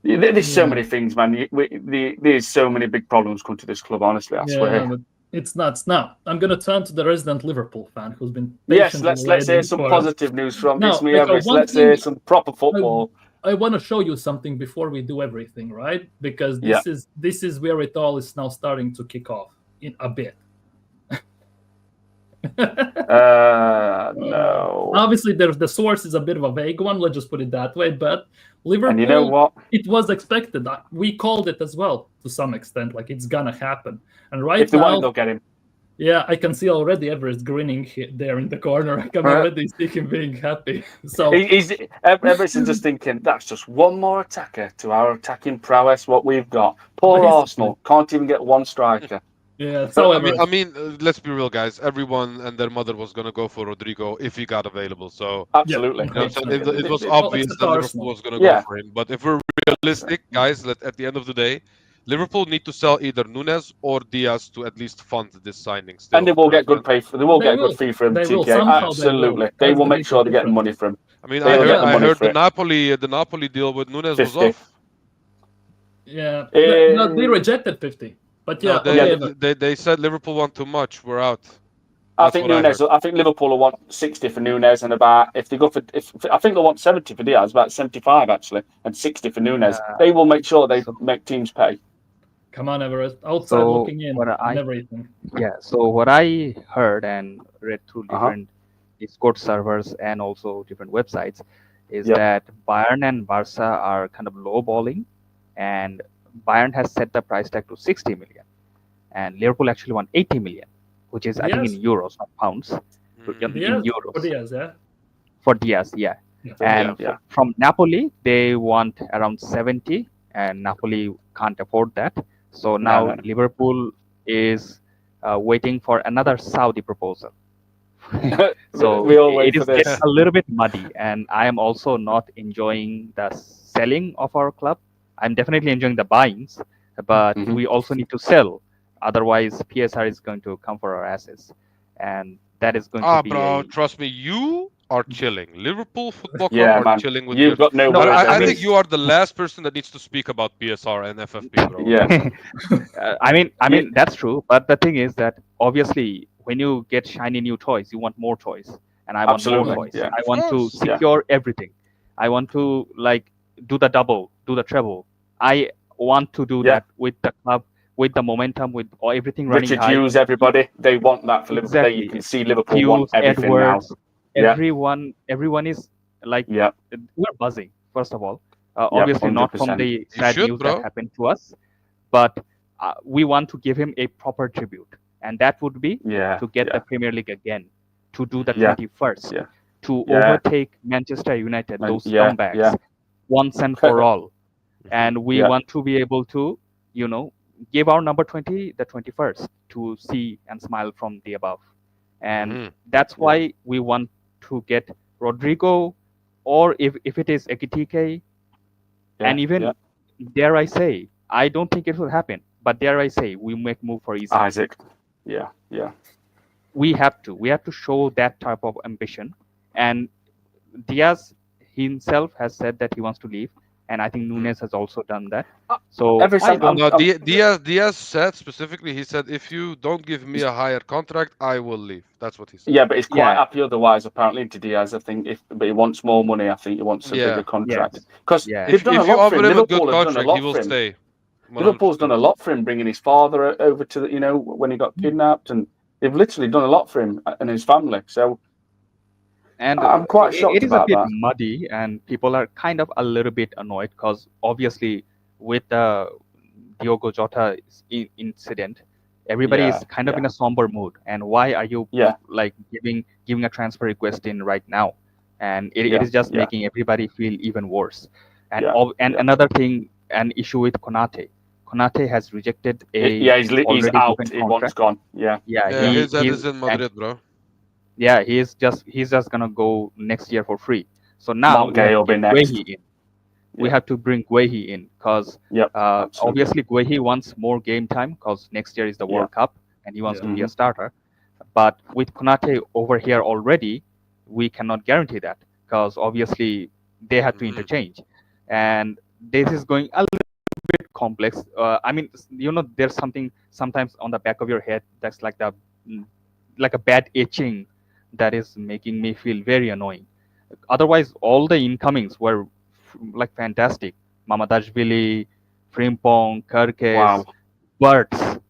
there's so many things, man. There's so many big problems come to this club. Honestly, I swear. But it's nuts. Now I'm going to turn to the resident Liverpool fan who's been yes. patiently Let's hear waiting some for positive news from Now, It's Me Mika, Everest. one Let's thing hear some proper football. I want to show you something before we do everything, right? Because this is where it all is now starting to kick off in a bit. No. Obviously, the source is a bit of a vague one. Let's just put it that way. But Liverpool, And you know what? It was expected. We called it as well to some extent. Like it's gonna happen. And right if they now, want it, they'll get him. Yeah, I can see already Everest grinning there in the corner. I can already see him being happy. So Everest is just thinking that's just one more attacker to our attacking prowess. What we've got, poor Basically. Arsenal can't even get one striker. Yeah, so I mean, let's be real, guys. Everyone and their mother was gonna go for Rodrigo if he got available. So absolutely, it was obvious that Liverpool was gonna go for him. But if we're realistic, guys, at the end of the day, Liverpool need to sell either Nunes or Diaz to at least fund this signing. Still, and they will get good pay for. They will get a good fee for him. Absolutely, they will make sure they get money for him. I mean, I heard the Napoli deal with Nunes 50. Was off. Yeah, no, they rejected 50. But yeah, they said Liverpool want too much. We're out. I think Nunes. I think Liverpool will want 60 for Nunes, and about if they go for, I think they'll want 70 for Diaz, about 75 actually, and 60 for Nunes. They will make sure they make teams pay. Come on, Everest. Outside looking in and everything. Yeah. So what I heard and read through different Discord servers and also different websites is that Bayern and Barca are kind of lowballing, and Bayern has set the price tag to 60 million, and Liverpool actually want 80 million, which is I think in euros, not pounds. In euros. For Diaz, yeah. For Diaz, yeah. And from Napoli, they want around 70, and Napoli can't afford that. So now Liverpool is waiting for another Saudi proposal. So it is getting a little bit muddy, and I am also not enjoying the selling of our club. I'm definitely enjoying the buyings, but we also need to sell. Otherwise, PSR is going to come for our asses, and that is going to be. Trust me, you are chilling. Liverpool Football Club are chilling with You've got no. I think you are the last person that needs to speak about PSR and FFP, bro. Yeah. I mean that's true, but the thing is that obviously when you get shiny new toys, you want more toys, and I want more toys. I want to secure everything. I want to do the double, do the treble. I want to do that with the club, with the momentum, with everything running Richard high. Hughes, everybody, they want that for Liverpool. You can see Liverpool Hughes, want everything Edwards, now. Everyone is we're buzzing. First of all, obviously 100%. Not from the sad news that happened to us, but we want to give him a proper tribute, and that would be to get the Premier League again, to do the 21st, to overtake Manchester United, those scumbags, once and for all. And we want to be able to, give our number 20 the 21st to see and smile from the above. And that's why we want to get Rodrigo, or if it is Ekitike, and even, dare I say, I don't think it will happen, But dare I say, we make move for Isaac. Yeah. We have to show that type of ambition. And Diaz himself has said that he wants to leave, and I think Nunes has also done that. So Diaz said specifically, he said, if you don't give me a higher contract, I will leave. That's what he said. Yeah, but he's quite happy otherwise, apparently, to Diaz. I think but he wants more money. I think he wants a bigger contract. Because they've done a lot for him. Liverpool have done a lot for him. Stay. Liverpool's done a lot for him, bringing his father over to when he got kidnapped, and they've literally done a lot for him and his family. So, and I'm quite shocked it is about a bit that. muddy, and people are kind of a little bit annoyed because obviously with the Diogo Jota incident, everybody is kind of in a somber mood. And why are you like giving a transfer request in right now? And it is just making everybody feel even worse. And another thing, an issue with Konate. Konate has rejected he's out. He wants gone. His head is in Madrid, bro. Yeah, he's just gonna go next year for free. So now we have to bring Guehi in because obviously Guehi wants more game time because next year is the World Cup and he wants to be a starter. But with Konate over here already, we cannot guarantee that because obviously they have to interchange, and this is going a little bit complex. I mean, there's something sometimes on the back of your head that's like a bad itching that is making me feel very annoying. Otherwise, all the incomings were like fantastic. Mamadashvili, Frimpong, Gyökeres, Bertz,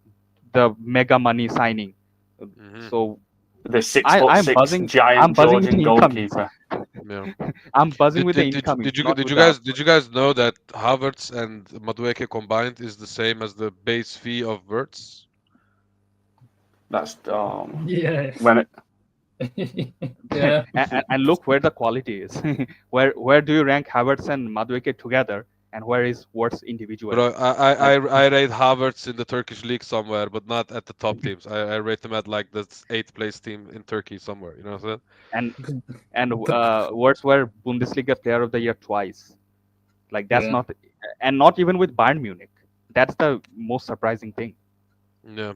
the mega money signing. So the 6'6" giant Georgian goalkeeper. I'm buzzing with the incoming. Did you guys know that Havertz and Madueke combined is the same as the base fee of Verts? That's when it. and look where the quality is. where do you rank Havertz and Madueke together, and where is Wirtz individually? Bro, I rate Havertz in the Turkish league somewhere, but not at the top teams. I rate him at like the 8th place team in Turkey somewhere. You know what I'm saying? And Wirtz were Bundesliga Player of the Year twice. Like that's not, and not even with Bayern Munich. That's the most surprising thing. Yeah.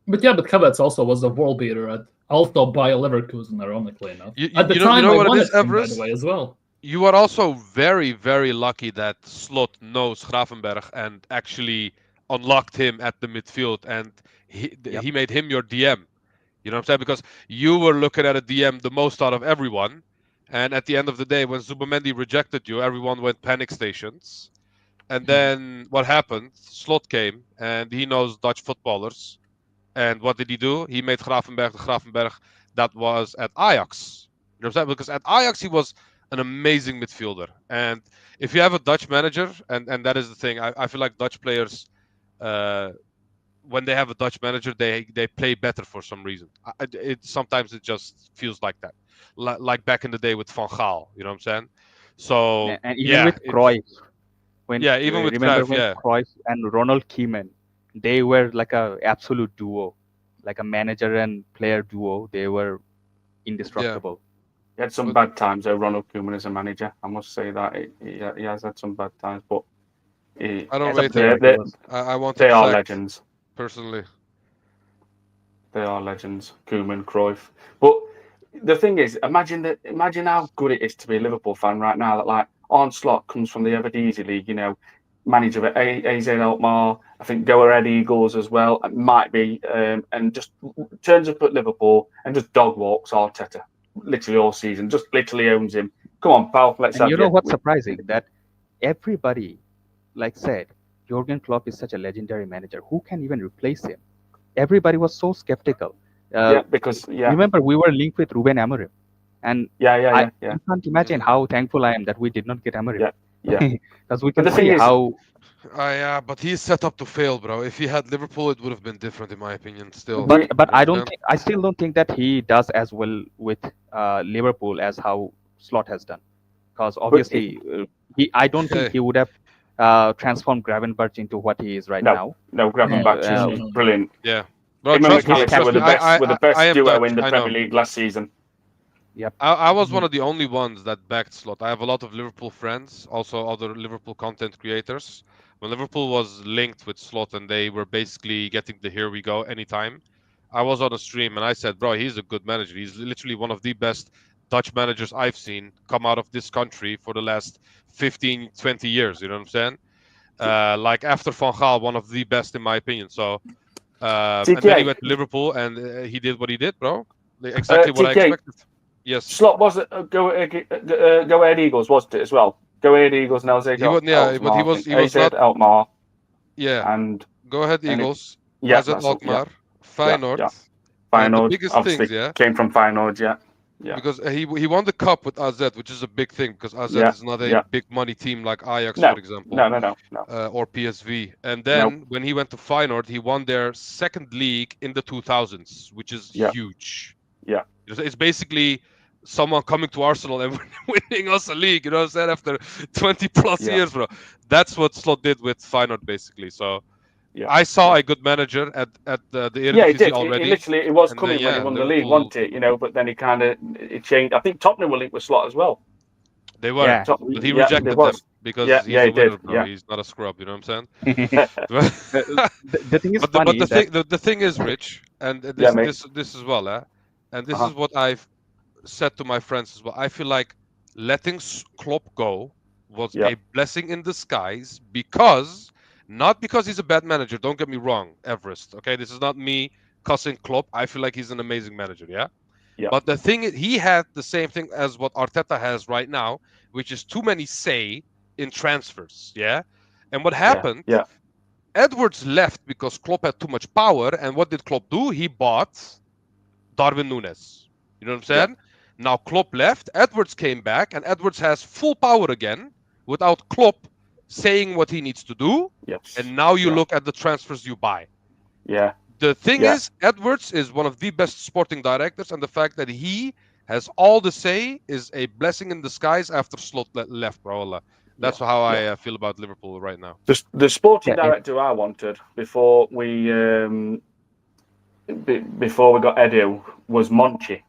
But Havertz also was a world beater at also by Leverkusen, ironically enough. At the time, I won it, by the way, as well. You are also very, very lucky that Slot knows Gravenberch and actually unlocked him at the midfield, and he made him your DM. You know what I'm saying? Because you were looking at a DM the most out of everyone, and at the end of the day, when Zubimendi rejected you, everyone went panic stations. And then what happened? Slot came, and he knows Dutch footballers. And what did he do? He made Gravenberch the Gravenberch that was at Ajax. You know what I'm saying? Because at Ajax, he was an amazing midfielder. And if you have a Dutch manager, and that is the thing, I feel like Dutch players, when they have a Dutch manager, they play better for some reason. Sometimes it just feels like that. Like back in the day with Van Gaal, you know what I'm saying? So, and even with Cruyff. Even with Cruyff and Ronald Koeman, they were like a absolute duo, like a manager and player duo. They were indestructible. He had some bad times though, Ronald Koeman as a manager. I must say that he has had some bad times, but I don't rate them. I want they are legends. Personally, they are legends. Koeman, Cruyff. But the thing is, imagine how good it is to be a Liverpool fan right now. That like Arne Slot comes from the Eredivisie League, manager of AZ Alkmaar, I think Go Ahead Eagles as well. It might be, and just turns up at Liverpool and just dog walks Arteta literally all season. Just literally owns him. Come on, pal. Let's have you know what's surprising? That everybody said Jurgen Klopp is such a legendary manager. Who can even replace him? Everybody was so skeptical. Because remember we were linked with Ruben Amorim, and I can't imagine how thankful I am that we did not get Amorim. Because we But can see how. Yeah, but he's set up to fail, bro. If he had Liverpool, it would have been different, in my opinion. Still, but I still don't think that he does as well with Liverpool as how Slot has done. Because obviously, I don't think he would have transformed Gravenberch into what he is right now. No, Gravenberch is brilliant. Yeah, bro, him and McAllister were the best duo in the Premier League last season. Yep. I was one of the only ones that backed Slot. I have a lot of Liverpool friends, also other Liverpool content creators. when Liverpool was linked with Slot and they were basically getting the here we go anytime, I was on a stream and I said, bro, he's a good manager. He's literally one of the best Dutch managers I've seen come out of this country for the last 15, 20 years. You know what I'm saying? Like after Van Gaal, one of the best in my opinion. So, and then he went to Liverpool and he did what he did, bro. Exactly what I expected. Yes. Slot was Go Ahead Eagles, wasn't it as well? Go Ahead Eagles. Now they got but he was not Alkmaar. Yeah. And Go Ahead Eagles. Yeah, AZ Alkmaar. Feyenoord. Feyenoord. The biggest obviously things, came from Feyenoord. Yeah. Because he won the cup with AZ, which is a big thing because AZ is not a big money team like Ajax, for example. No. Or PSV. And then when he went to Feyenoord, he won their second league in the 2000s, which is huge. Yeah. It's basically someone coming to Arsenal and winning us a league, you know what I'm saying, after 20 plus years, bro. That's what Slot did with Feyenoord, basically. So I saw a good manager at the Eredivisie already. It was coming when he won the league, wasn't it? But then he kind of changed. I think Tottenham were linked with Slot as well. They were, but he rejected them because he's a winner, bro. He's not a scrub. You know what I'm saying? the thing is funny. The thing is, Rich, and this as well, and this is what I've said to my friends as well. I feel like letting Klopp go was a blessing in disguise not because he's a bad manager. Don't get me wrong, Everest. Okay, this is not me cussing Klopp. I feel like he's an amazing manager. Yeah. But the thing is, he had the same thing as what Arteta has right now, which is too many say in transfers. Yeah. And what happened? Edwards left because Klopp had too much power. And what did Klopp do? He bought Darwin Núñez. You know what I'm saying? Now Klopp left. Edwards came back, and Edwards has full power again without Klopp saying what he needs to do. And now you look at the transfers you buy. The thing is, Edwards is one of the best sporting directors, and the fact that he has all the say is a blessing in disguise after Slot left, bro. That's how I feel about Liverpool right now. The sporting director I wanted before we got Edu was Monchi,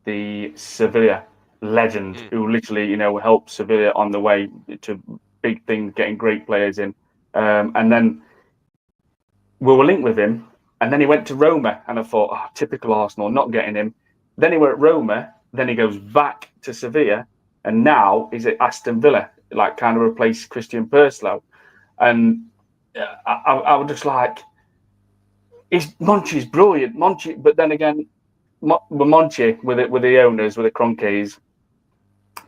the Sevilla legend, who literally helped Sevilla on the way to big things, getting great players in, and then we were linked with him, and then he went to Roma, and I thought, typical Arsenal, not getting him. Then he went at Roma, then he goes back to Sevilla, and now he's at Aston Villa, like kind of replaced Christian Perslow, and I was just like, Monchi's brilliant, Monchi, but then again, Monchi with the owners, with the Kroenkes.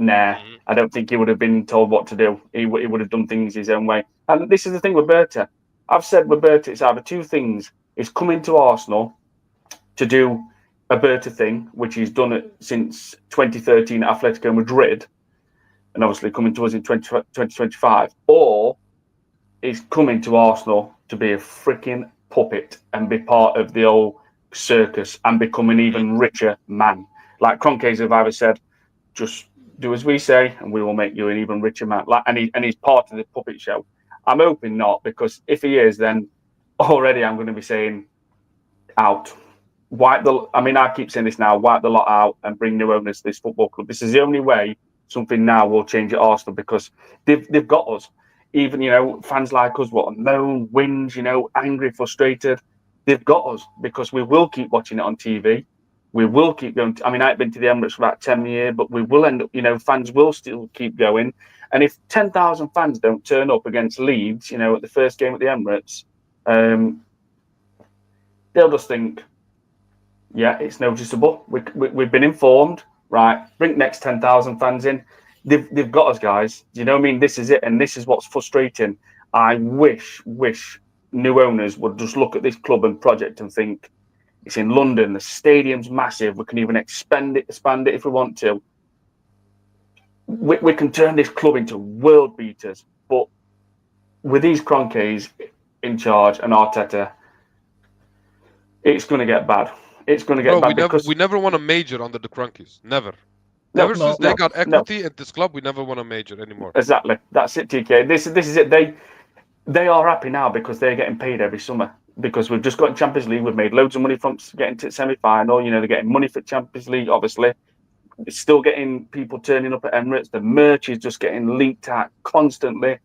Nah, I don't think he would have been told what to do. He would have done things his own way. And this is the thing with Berta. I've said with Berta, it's either two things. It's coming to Arsenal to do a Berta thing, which he's done it since 2013 at Atletico Madrid, and obviously coming to us in 2025, or he's coming to Arsenal to be a freaking puppet and be part of the old circus and become an even richer man. Like Kroenkes have either said, just do as we say, and we will make you an even richer man. And he's part of the puppet show. I'm hoping not, because if he is, then already I'm going to be saying out. I keep saying this now, wipe the lot out and bring new owners to this football club. This is the only way something now will change at Arsenal, because they've got us. Even, fans like us, moan, whinge, angry, frustrated. They've got us, because we will keep watching it on TV. We will keep going. I haven't been to the Emirates for about 10 years, but we will end up, fans will still keep going. And if 10,000 fans don't turn up against Leeds, at the first game at the Emirates, they'll just think, it's noticeable. We've been informed, right? Bring next 10,000 fans in. They've got us, guys. Do you know what I mean? This is it, and this is what's frustrating. I wish new owners would just look at this club and project and think, it's in London, the stadium's massive, we can even expand it if we want to. We can turn this club into world beaters, but with these Kroenkes in charge and Arteta, it's going to get bad. It's going to get bad. We never won a major under the Kroenkes. Never since they got equity at this club, we never won a major anymore. Exactly. That's it, TK. This is it. They are happy now because they're getting paid every summer. Because we've just got Champions League, we've made loads of money from getting to the semi-final. They're getting money for Champions League, obviously. It's still getting people turning up at Emirates. The merch is just getting leaked out constantly.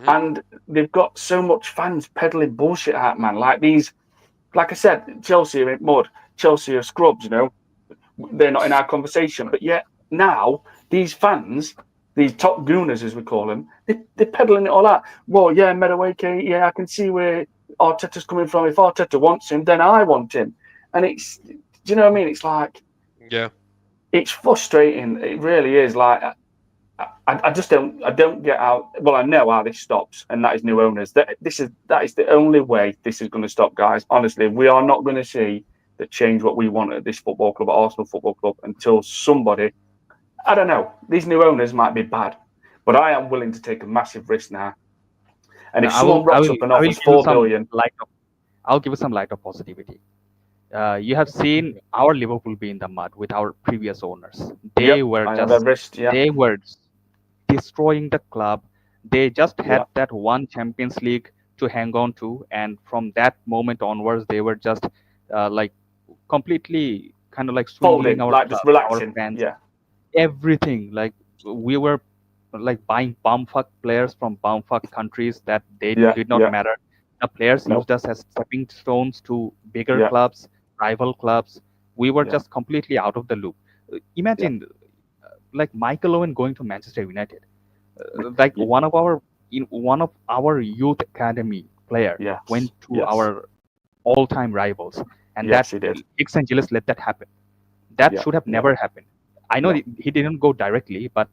And they've got so much fans peddling bullshit out, man. Like these, like I said, Chelsea are in mud. Chelsea are scrubs. They're not in our conversation. But yet now these fans, these top gooners as we call them, they're peddling it all out. Well, yeah, Madueke, yeah, I can see where Arteta's coming from. If Arteta wants him, then I want him. And it's, do you know what I mean? It's like, yeah, it's frustrating. It really is. Like, I just don't get how. Well, I know how this stops, and that is new owners. That is the only way this is going to stop, guys. Honestly, we are not going to see the change what we want at this football club, at Arsenal Football Club, until somebody. I don't know. These new owners might be bad, but I am willing to take a massive risk now. And if someone rocks up and offers $4 billion, I'll give you some light of positivity. You have seen our Liverpool be in the mud with our previous owners. They were destroying the club. They just had that one Champions League to hang on to, and from that moment onwards, they were just like completely kind of like swindling our like club, just relaxing. our fans, everything. Like we were like buying bumfuck players from bumfuck countries that they did not matter. The players used us as stepping stones to bigger clubs, rival clubs. We were just completely out of the loop. Imagine like Michael Owen going to Manchester United. Like one of our youth academy player went to our all-time rivals, and that X Angeles let that happen. That should have never happened. I know he didn't go directly, but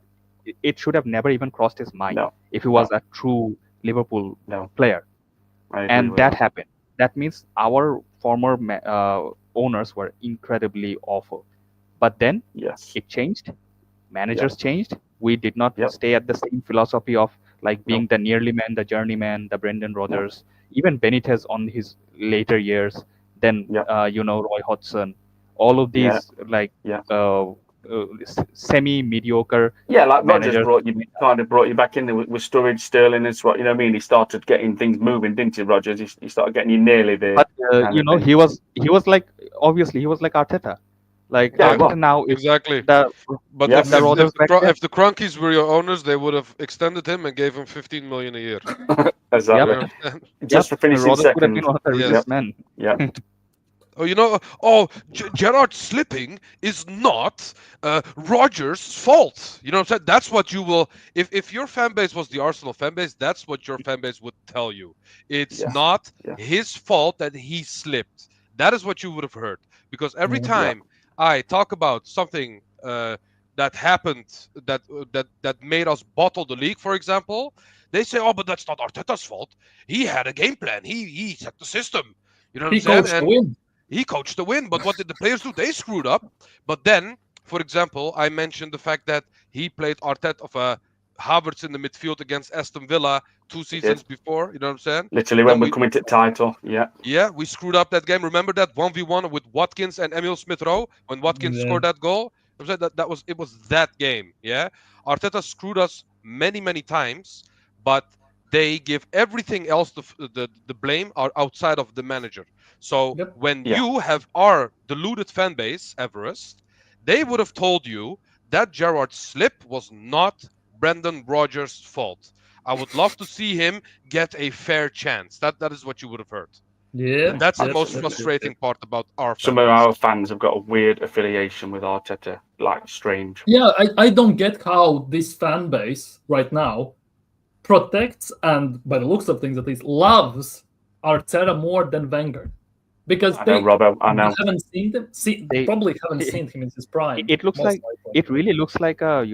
it should have never even crossed his mind if he was a true Liverpool player. And that happened. That means our former owners were incredibly awful. But then it changed. Managers changed. We did not stay at the same philosophy of like being the nearly man, the journeyman, the Brendan Rodgers, even Benitez on his later years. Then Roy Hodgson, all of these semi-mediocre. Like managers. Rodgers brought you back in there with Sturridge, Sterling, and what I mean. He started getting things moving, didn't he, Rodgers? He started getting you nearly there. But he was like obviously he was like Arteta. Like Arteta now exactly. But if the Cronkies were your owners, they would have extended him and gave him 15 million a year. Exactly. Just for finishing second. Would have been one of the richest men. Yeah. Gerrard slipping is not Rodgers' fault. You know what I'm saying? That's what you will. If your fan base was the Arsenal fan base, that's what your fan base would tell you. It's not his fault that he slipped. That is what you would have heard. Because every time I talk about something that happened that made us bottle the league, for example, they say, "Oh, but that's not Arteta's fault. He had a game plan. He set the system. You know what I'm saying?" He coached the win, but what did the players do? They screwed up. But then, for example, I mentioned the fact that he played Arteta Havertz in the midfield against Aston Villa 2 seasons before. You know what I'm saying? Literally when we come into the title. Yeah, we screwed up that game. Remember that 1v1 with Watkins and Emil Smith-Rowe when Watkins scored that goal? It was that game. Yeah, Arteta screwed us many times, but they give everything else the blame outside of the manager. So when you have our deluded fan base, Everest, they would have told you that Gerrard's slip was not Brendan Rodgers' fault. I would love to see him get a fair chance. That is what you would have heard. Yeah, that's the most frustrating part about our fans. Some of our fans have got a weird affiliation with Arteta, like strange. Yeah, I don't get how this fan base right now protects and, by the looks of things at least, loves Arteta more than Wenger. Because I know. haven't seen them. Probably haven't seen him in his prime. It looks like it really looks like a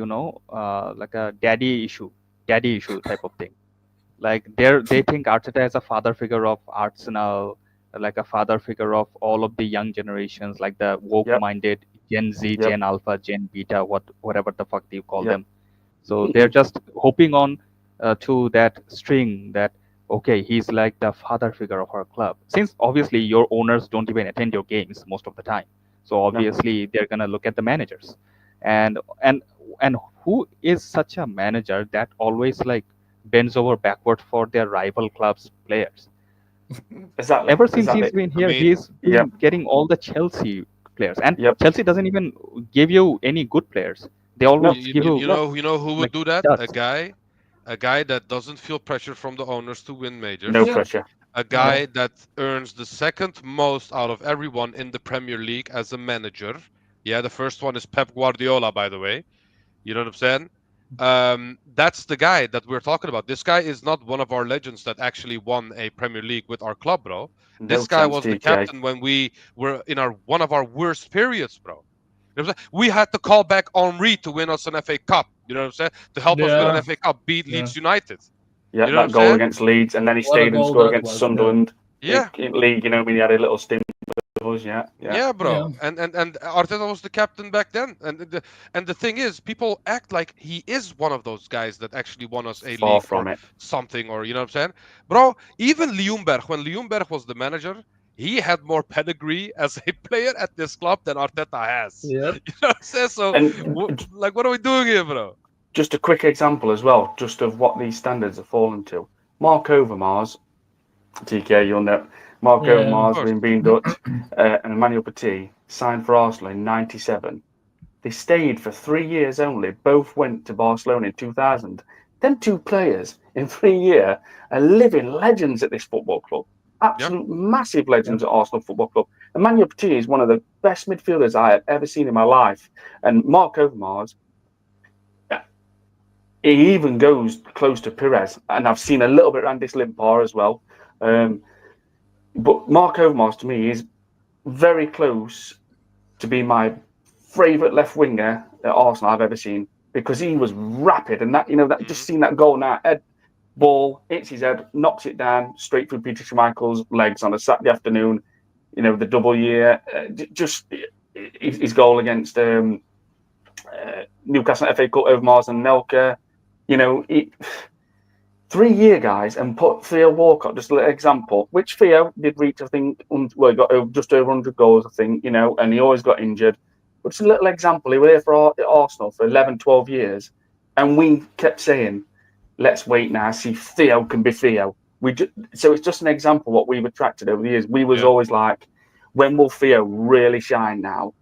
like a daddy issue type of thing. Like they think Arteta is a father figure of Arsenal, like a father figure of all of the young generations, like the woke-minded Gen Z, Gen Alpha, Gen Beta, whatever the fuck you call them. So they're just hoping on to that string that. Okay, he's like the father figure of our club. Since obviously your owners don't even attend your games most of the time, so obviously they're gonna look at the managers, and who is such a manager that always like bends over backward for their rival club's players? Exactly. Ever since he's been here, he's been getting all the Chelsea players, and Chelsea doesn't even give you any good players. They always give you. You know who would do that? A guy. a guy that doesn't feel pressure from the owners to win majors. No pressure. A guy that earns the second most out of everyone in the Premier League as a manager. Yeah, the first one is Pep Guardiola, by the way. You know what I'm saying? That's the guy that we're talking about. This guy is not one of our legends that actually won a Premier League with our club, bro. This guy was the captain when we were in one of our worst periods, bro. You know what I'm saying? We had to call back Henry to win us an FA Cup. You know what I'm saying? To help us win an FA Cup, beat Leeds United. Yeah, you know that goal against Leeds, and then he stayed and scored against Sunderland. Yeah. In league, you know, when he had a little stint with us, Yeah, bro. Yeah. And Arteta was the captain back then. And the thing is, people act like he is one of those guys that actually won us a league or something, or you know what I'm saying? Bro, even Ljungberg, when Ljungberg was the manager, he had more pedigree as a player at this club than Arteta has. Yep. You know what I'm saying? So, what are we doing here, bro? Just a quick example as well, just of what these standards have fallen to. Mark Overmars, TK, you'll know. Mark Overmars, being Dutch, and Emmanuel Petit signed for Arsenal in '97. They stayed for 3 years only. Both went to Barcelona in 2000. Them two players in 3 years are living legends at this football club. Absolute massive legends at Arsenal Football Club. Emmanuel Petit is one of the best midfielders I have ever seen in my life. And Mark Overmars, he even goes close to Perez. And I've seen a little bit around this Limpar as well. But Mark Overmars, to me, is very close to being my favourite left winger at Arsenal I've ever seen, because he was rapid. And that, you know, that just seeing that goal now, head ball, hits his head, knocks it down straight through Peter Schmeichel's legs on a Saturday afternoon. You know, the double year, just his goal against Newcastle FA Cup, Overmars and Nelka. You know, 3 year guys, and put Theo Walcott, just a little example, which Theo did reach, I think, he got just over 100 goals, I think, you know, and he always got injured. But it's a little example. He was here for Arsenal for 11, 12 years. And we kept saying, let's wait now, see if Theo can be Theo. So it's just an example of what we've attracted over the years. We was always like, when will Theo really shine now?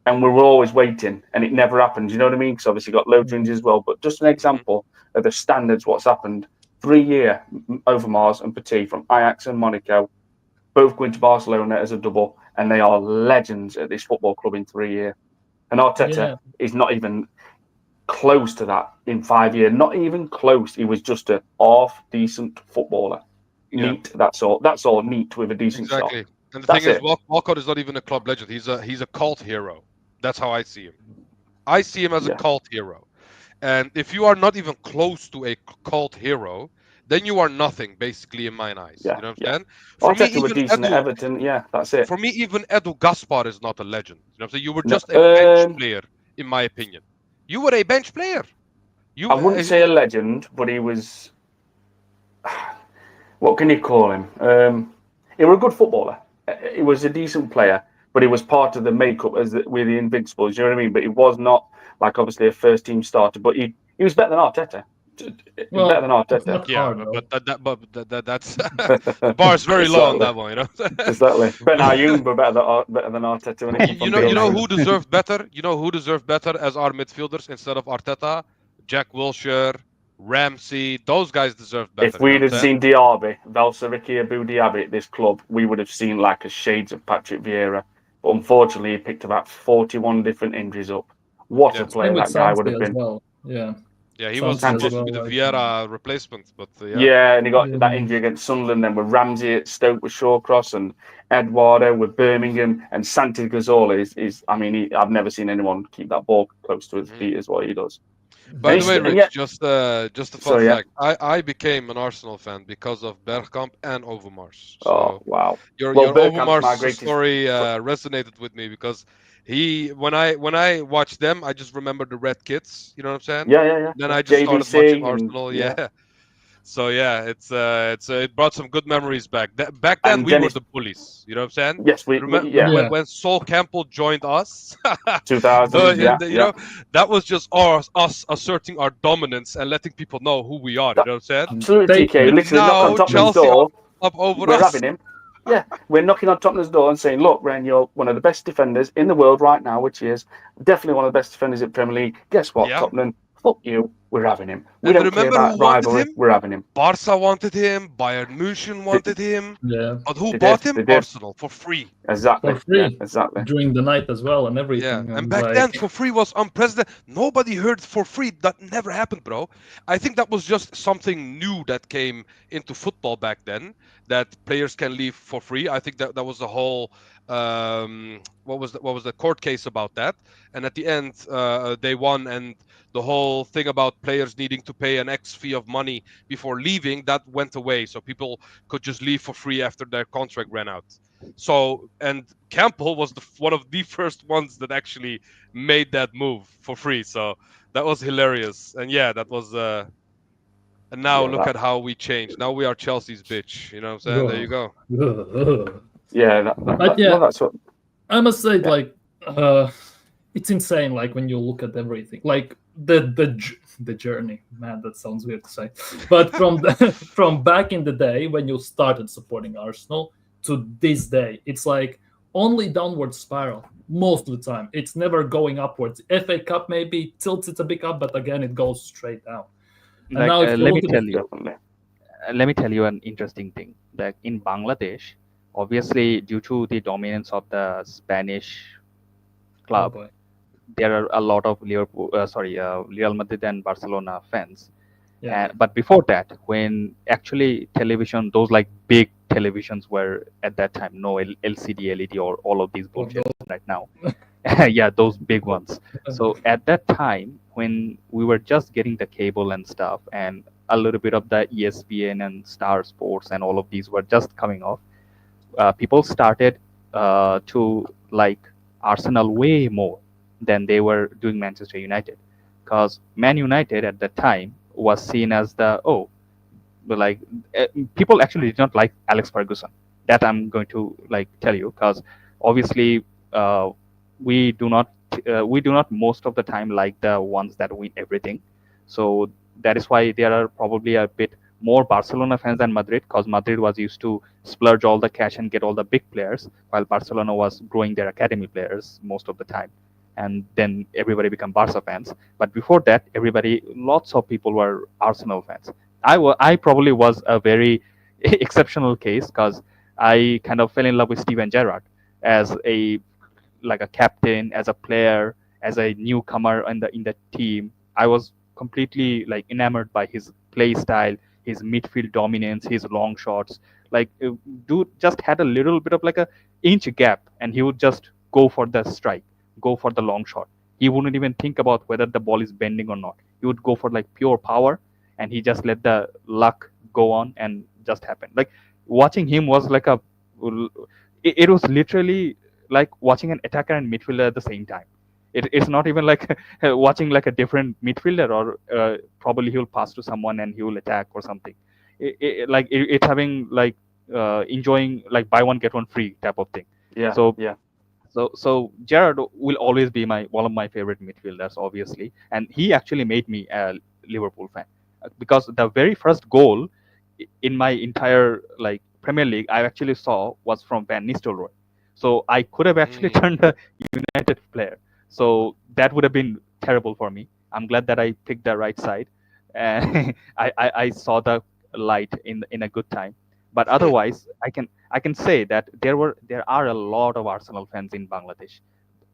And we were always waiting, and it never happened. You know what I mean? Because obviously got loads of injuries as well. But just an example of the standards, what's happened. 3 year Overmars and Petit from Ajax and Monaco, both going to Barcelona as a double, and they are legends at this football club in 3 years. And Arteta is not even close to that in 5 years. Not even close. He was just a half decent footballer. Neat. That's all. That's all neat with a decent shot. And the thing is, Walcott is not even a club legend. He's a cult hero. That's how I see him. I see him as a cult hero. And if you are not even close to a cult hero, then you are nothing, basically, in my eyes. You know what I'm saying? For me, even decent at Everton, that's it. For me, even Edu Gaspar is not a legend. You know what I'm saying? You were just a bench player, in my opinion. You were a bench player. I wouldn't say a legend, but he was... What can you call him? He was a good footballer. He was a decent player, but he was part of the makeup with the Invincibles, you know what I mean? But he was not, like, obviously a first-team starter, but he was better than Arteta. Better than Arteta. Yeah, but that's the bar is very low on that one, you know. Exactly. Ben Ayoun were better than Arteta. You know who deserved better? You know who deserved better as our midfielders instead of Arteta? Jack Wilshere, Ramsey. Those guys deserved better. If we'd have seen Diaby, Valsariki, Abu Diaby at this club, we would have seen like a shades of Patrick Vieira. But unfortunately, he picked about 41 different injuries up. What a player that guy would have been. Well. Yeah. Yeah, he was supposed to be the Vieira replacement, but and he got that injury against Sunderland. Then with Ramsey at Stoke with Shawcross, and Eduardo with Birmingham, and Santi Cazorla is. I mean, I've never seen anyone keep that ball close to his feet as what he does. By the way, Rich, just a fun fact. I became an Arsenal fan because of Bergkamp and Overmars. So wow! Your Overmars story resonated with me because. When I watched them, I just remember the red kits. You know what I'm saying? Yeah. Then I just started watching Arsenal. So it brought some good memories back. Back then we were the bullies. You know what I'm saying? Yes, when Sol Campbell joined us, 2000. You know, that was just us asserting our dominance and letting people know who we are. You know what I'm saying? Absolutely, TK. Literally knock on Tottenham's door. Up over we're us. having him. Yeah, we're knocking on Tottenham's door and saying, look, Ren, you're one of the best defenders in the world right now, which is definitely one of the best defenders in Premier League. Guess what, Tottenham? Fuck you. we're having him. We And don't care remember who about wanted rivalry. him? We're having him. Barca wanted him. Bayern München wanted him. Yeah, But who They bought did. him? They did. Arsenal for free. Exactly. for free Exactly. during the night as well and Yeah, everything. and And back like, then for free was unprecedented. Nobody heard for free. That never happened, bro. I think that was just something new that came into football back then. That players can leave for free. I think that was the whole what was the court case about that. And at the end, they won, and the whole thing about players needing to pay an X fee of money before leaving, that went away. So people could just leave for free after their contract ran out. So, and Campbell was one of the first ones that actually made that move for free. So that was hilarious. And yeah, that was. And now Yeah, look at how we changed. Now we are Chelsea's bitch. You know what I'm saying? There you go. yeah. But yeah, No, that's what. I must say, Yeah. like, it's insane. Like when you look at everything, like the journey. Man, that sounds weird to say, but from from back in the day when you started supporting Arsenal to this day, it's like only downward spiral most of the time. It's never going upwards. FA Cup maybe tilts it a bit up, but again, it goes straight down. And Like, now, if you let me look at tell the you, Definitely. let me tell you an interesting thing. Like in Bangladesh, obviously due to the dominance of the Spanish oh club, boy, there are a lot of Real Madrid and Barcelona fans. yeah, But before that, when actually television, those like big televisions were at that time, no LCD, LED, or all of these oh, bullshit right now. Yeah, those big ones. So at that time, when we were just getting the cable and stuff, and a little bit of the ESPN and Star Sports and all of these were just coming off, people started to like Arsenal way more than they were doing Manchester United, because Man United at that time was seen as the but like uh, people actually did not like Alex Ferguson. That I'm going to like tell you, because obviously we do not we do not most of the time like the ones that win everything. So that is why there are probably a bit more Barcelona fans than Madrid, because Madrid was used to splurge all the cash and get all the big players, while Barcelona was growing their academy players most of the time. And then everybody become Barca fans. But before that, lots of people were Arsenal fans. I probably was a very exceptional case, because I kind of fell in love with Steven Gerrard as a like a captain, as a player, as a newcomer in the team. I was completely like enamored by his play style, his midfield dominance, his long shots. Like dude just had a little bit of like a inch gap, and he would just go for the strike, go for the long shot. He wouldn't even think about whether the ball is bending or not. He would go for like pure power, and he just let the luck go on and just happen. Like watching him was like it was literally like watching an attacker and midfielder at the same time. It's not even like watching like a different midfielder, or probably he will pass to someone and he will attack or something. It's having like enjoying like buy one get one free type of thing. Yeah. So Yeah. so Gerrard will always be my one of my favorite midfielders, obviously, and he actually made me a Liverpool fan. Because the very first goal in my entire like Premier League I actually saw was from Van Nistelrooy. So I could have actually turned a United player. So that would have been terrible for me. I'm glad that I picked the right side, and I saw the light in a good time. But otherwise, I can say that there are a lot of Arsenal fans in Bangladesh,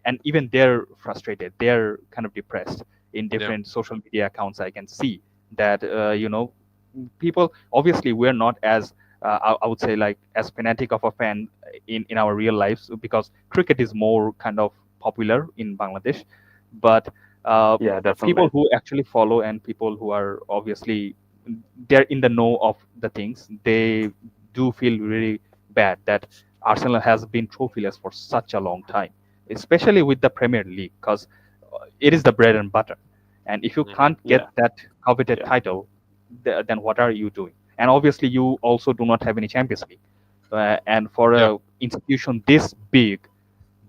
and even they're frustrated. They're kind of depressed in Yeah. different social media accounts. I can see that people. Obviously, we're not as I would say like as fanatic of a fan in our real lives, because cricket is more kind of popular in Bangladesh, but Yeah. people Definitely. who actually follow and people who are obviously they're in the know of the things, they do feel really bad that Arsenal has been trophyless for such a long time, especially with the Premier League, because it is the bread and butter. And if you can't Yeah. get that coveted Yeah. title, then what are you doing? And obviously, you also do not have any Champions League. And for Yeah. a institution this big,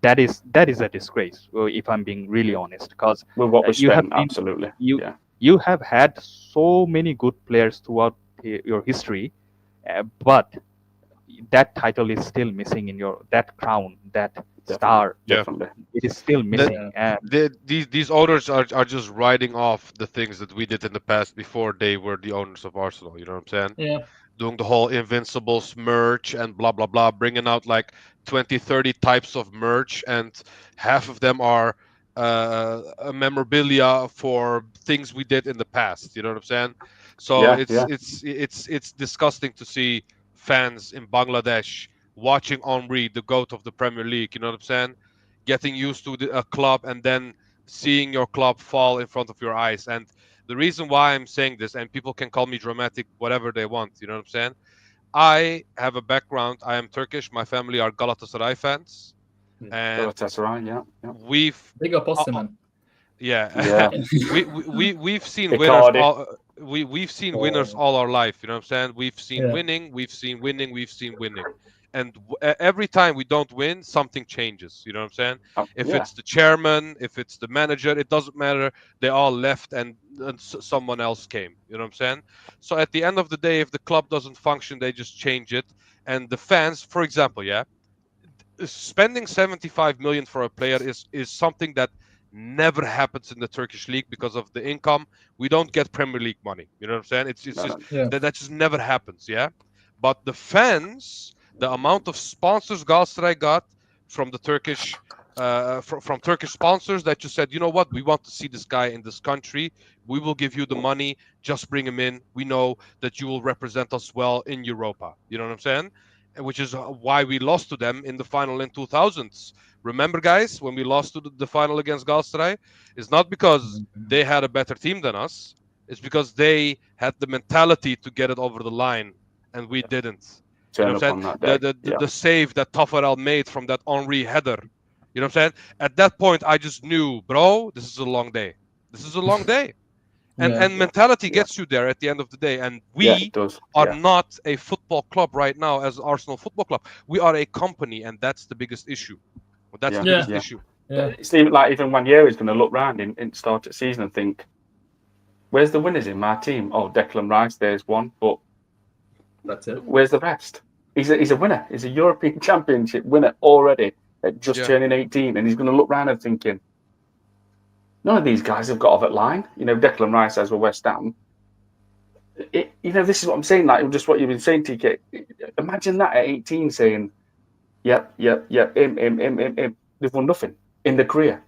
that is a disgrace. If I'm being really honest, because With what we you have spent, been absolutely. you Yeah. you have had so many good players throughout your history, but that title is still missing in your that crown, that star. Definitely. It is still missing. And These owners are just riding off the things that we did in the past before they were the owners of Arsenal. You know what I'm saying? Yeah. Doing the whole Invincibles merch and blah blah blah, bringing out like 20, 30 types of merch, and half of them are a memorabilia for things we did in the past. You know what I'm saying? So it's disgusting to see fans in Bangladesh watching Henry, the goat of the Premier League. You know what I'm saying? Getting used to a club and then seeing your club fall in front of your eyes. And the reason why I'm saying this, and people can call me dramatic, whatever they want, you know what I'm saying? I have a background. I am Turkish. My family are Galatasaray fans, and Galatasaray, yeah. we've Big up Osimhen. yeah, we've seen winners Icardi. all. We've seen winners all our life. You know what I'm saying? We've seen winning. We've seen winning. We've seen winning. And every time we don't win, something changes. You know what I'm saying? If it's the chairman, if it's the manager, it doesn't matter. They all left and someone else came. You know what I'm saying? So at the end of the day, if the club doesn't function, they just change it. And the fans, for example, spending 75 million for a player is something that never happens in the Turkish league because of the income. We don't get Premier League money. You know what I'm saying? It's just that just never happens. Yeah. But the fans, the amount of sponsors Galatasaray got from the Turkish, from Turkish sponsors that just said, you know what, we want to see this guy in this country. We will give you the money. Just bring him in. We know that you will represent us well in Europa. You know what I'm saying? Which is why we lost to them in the final in 2000s. Remember, guys, when we lost to the final against Galatasaray? It's not because they had a better team than us. It's because they had the mentality to get it over the line, and we didn't. You know what I'm saying? The save that Tafarel made from that Henry header. You know what I'm saying? At that point, I just knew, bro, this is a long day. This is a long day. And mentality gets you there at the end of the day. And we are not a football club right now as Arsenal Football Club. We are a company, and that's the biggest issue. That's the biggest issue. It's even 1 year he's going to look round in start of season and think, where's the winners in my team? Oh, Declan Rice, there's one, but that's it. Where's the rest? He's a winner. He's a European Championship winner already at just turning 18, and he's going to look round and thinking, none of these guys have got off at line. You know, Declan Rice says we're West Ham. This is what I'm saying, like just what you've been saying, TK. Imagine that at 18 saying, yep, him. They've won nothing in their career.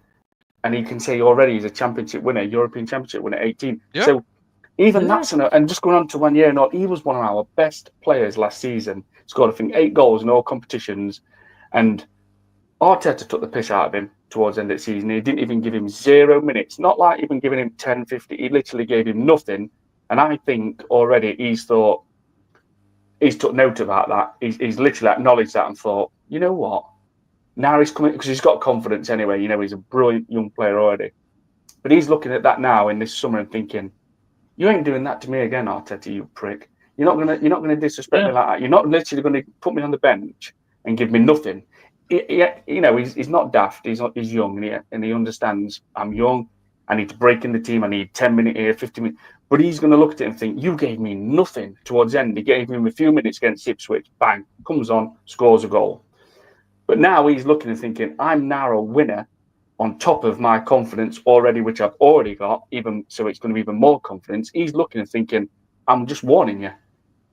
And he can say already he's a championship winner, European Championship winner at 18. Yeah. So even that's enough. And just going on to 1 year, he was one of our best players last season. Scored, I think, 8 goals in all competitions. And Arteta took the piss out of him towards the end of the season. He didn't even give him 0 minutes. Not like even giving him 10, 50. He literally gave him nothing. And I think already he's took note about that. He's literally acknowledged that and thought, you know what? Now he's coming, because he's got confidence anyway. You know, he's a brilliant young player already. But he's looking at that now in this summer and thinking, you ain't doing that to me again, Arteta, you prick. You're not gonna disrespect me like that. You're not literally going to put me on the bench and give me nothing. He's not daft. He's young, and he understands. I'm young. I need to break in the team. I need 10 minutes here, 15 minutes. But he's going to look at it and think, you gave me nothing towards the end. He gave him a few minutes against Ipswich. Bang, comes on, scores a goal. But now he's looking and thinking, I'm now a winner on top of my confidence already, which I've already got, even so it's going to be even more confidence. He's looking and thinking, I'm just warning you.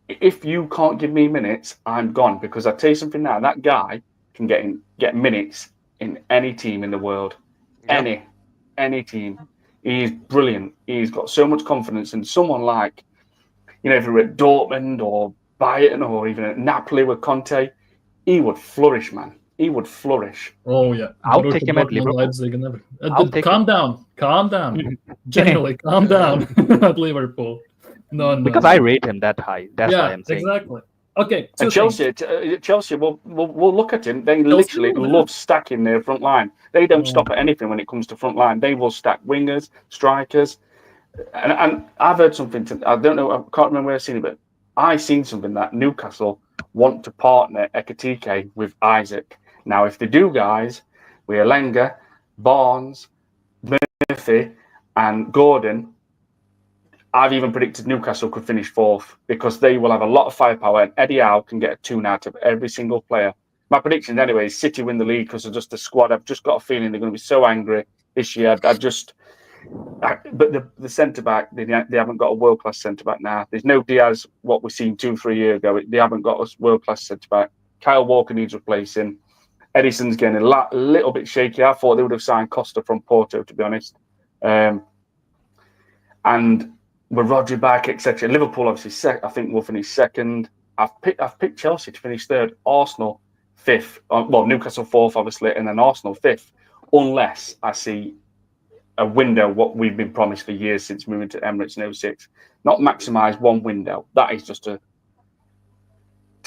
If you can't give me minutes, I'm gone. Because I tell you something now, that guy can get minutes in any team in the world. Yep. Any team. He's brilliant. He's got so much confidence. And someone like, if you're at Dortmund or Bayern or even at Napoli with Conte, he would flourish, man. He would flourish. Oh, yeah. I'll take him at Liverpool. Calm down. Genuinely, calm down at Liverpool. No. Because I rate him that high. That's why I'm saying. Exactly. Okay. And Chelsea will look at him. They literally love stacking their front line. They don't stop at anything when it comes to front line. They will stack wingers, strikers. And I've heard something, I don't know, I can't remember where I've seen it, but I've seen something that Newcastle want to partner Ekitike with Isaac. Now, if they do, guys, with Alenga, Barnes, Murphy, and Gordon, I've even predicted Newcastle could finish 4th because they will have a lot of firepower, and Eddie Howe can get a tune out of every single player. my predictions anyway is City win the league because of just the squad. I've just got a feeling they're going to be so angry this year. But the centre back, they haven't got a world class centre back now. There's no Diaz, what we've seen 2-3 years ago. They haven't got a world class centre back. Kyle Walker needs replacing. Edison's getting a little bit shaky. I thought they would have signed Costa from Porto, to be honest. And with Rodri back, etc. Liverpool obviously I think will finish second. I've picked Chelsea to finish third. Arsenal fifth. Well, Newcastle fourth, obviously, and then Arsenal fifth. Unless I see a window, what we've been promised for years since moving to Emirates in 06. Not maximise one window. That is just to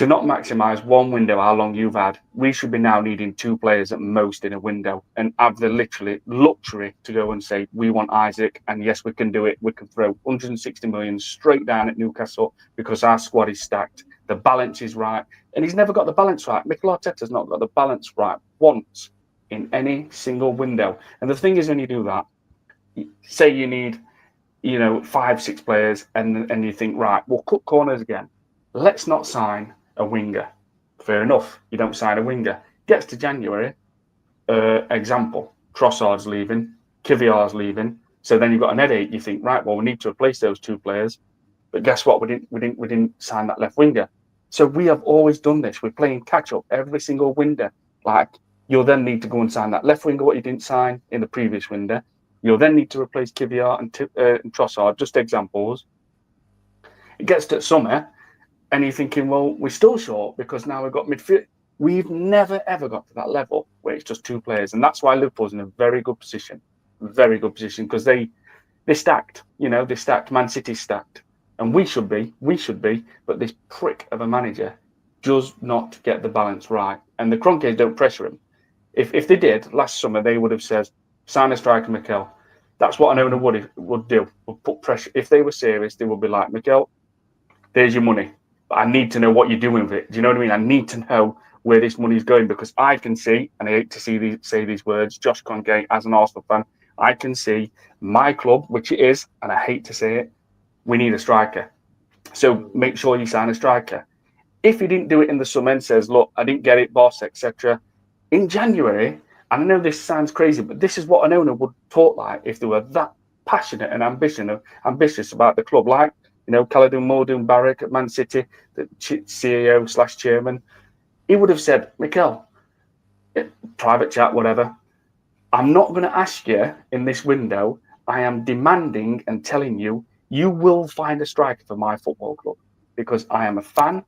not maximise one window, how long you've had. We should be now needing 2 players at most in a window and have the literally luxury to go and say, we want Isaac, and yes, we can do it. We can throw 160 million straight down at Newcastle because our squad is stacked. The balance is right. And he's never got the balance right. Mikel Arteta's not got the balance right once in any single window. And the thing is, when you do that, say you need, 5-6 players, and you think, right, we'll cut corners again. Let's not sign a winger. Fair enough. You don't sign a winger. Gets to January. Example: Trossard's leaving, Kiviar's leaving. So then you've got an headache. You think, right, well, we need to replace those 2 players. But guess what? We didn't sign that left winger. So we have always done this. We're playing catch up every single window. Like, you'll then need to go and sign that left winger what you didn't sign in the previous window. You'll then need to replace Kiviar and Trossard. Just examples. It gets to summer, and you're thinking, well, we're still short because now we've got midfield. We've never, ever got to that level where it's just 2 players. And that's why Liverpool's in a very good position. Very good position because they're stacked. They're stacked. Man City's stacked. And we should be. But this prick of a manager does not get the balance right. And the Kroenkes don't pressure him. If they did, last summer, they would have said, sign a striker, Mikel. That's what an owner would do. Would put pressure. If they were serious, they would be like, Mikel, there's your money. But I need to know what you're doing with it. Do you know what I mean? I need to know where this money is going because I can see, and I hate to say these words, Josh Kroenke, as an Arsenal fan, I can see my club, which it is, and I hate to say it, we need a striker. So make sure you sign a striker. If he didn't do it in the summer and says, look, I didn't get it, boss, etc. In January, and I know this sounds crazy, but this is what an owner would talk like if they were that passionate and ambitious about the club, like, Khalidun Muldoon Barrick at Man City, the CEO/chairman. He would have said, Mikel, private chat, whatever, I'm not going to ask you in this window. I am demanding and telling you, you will find a striker for my football club because I am a fan.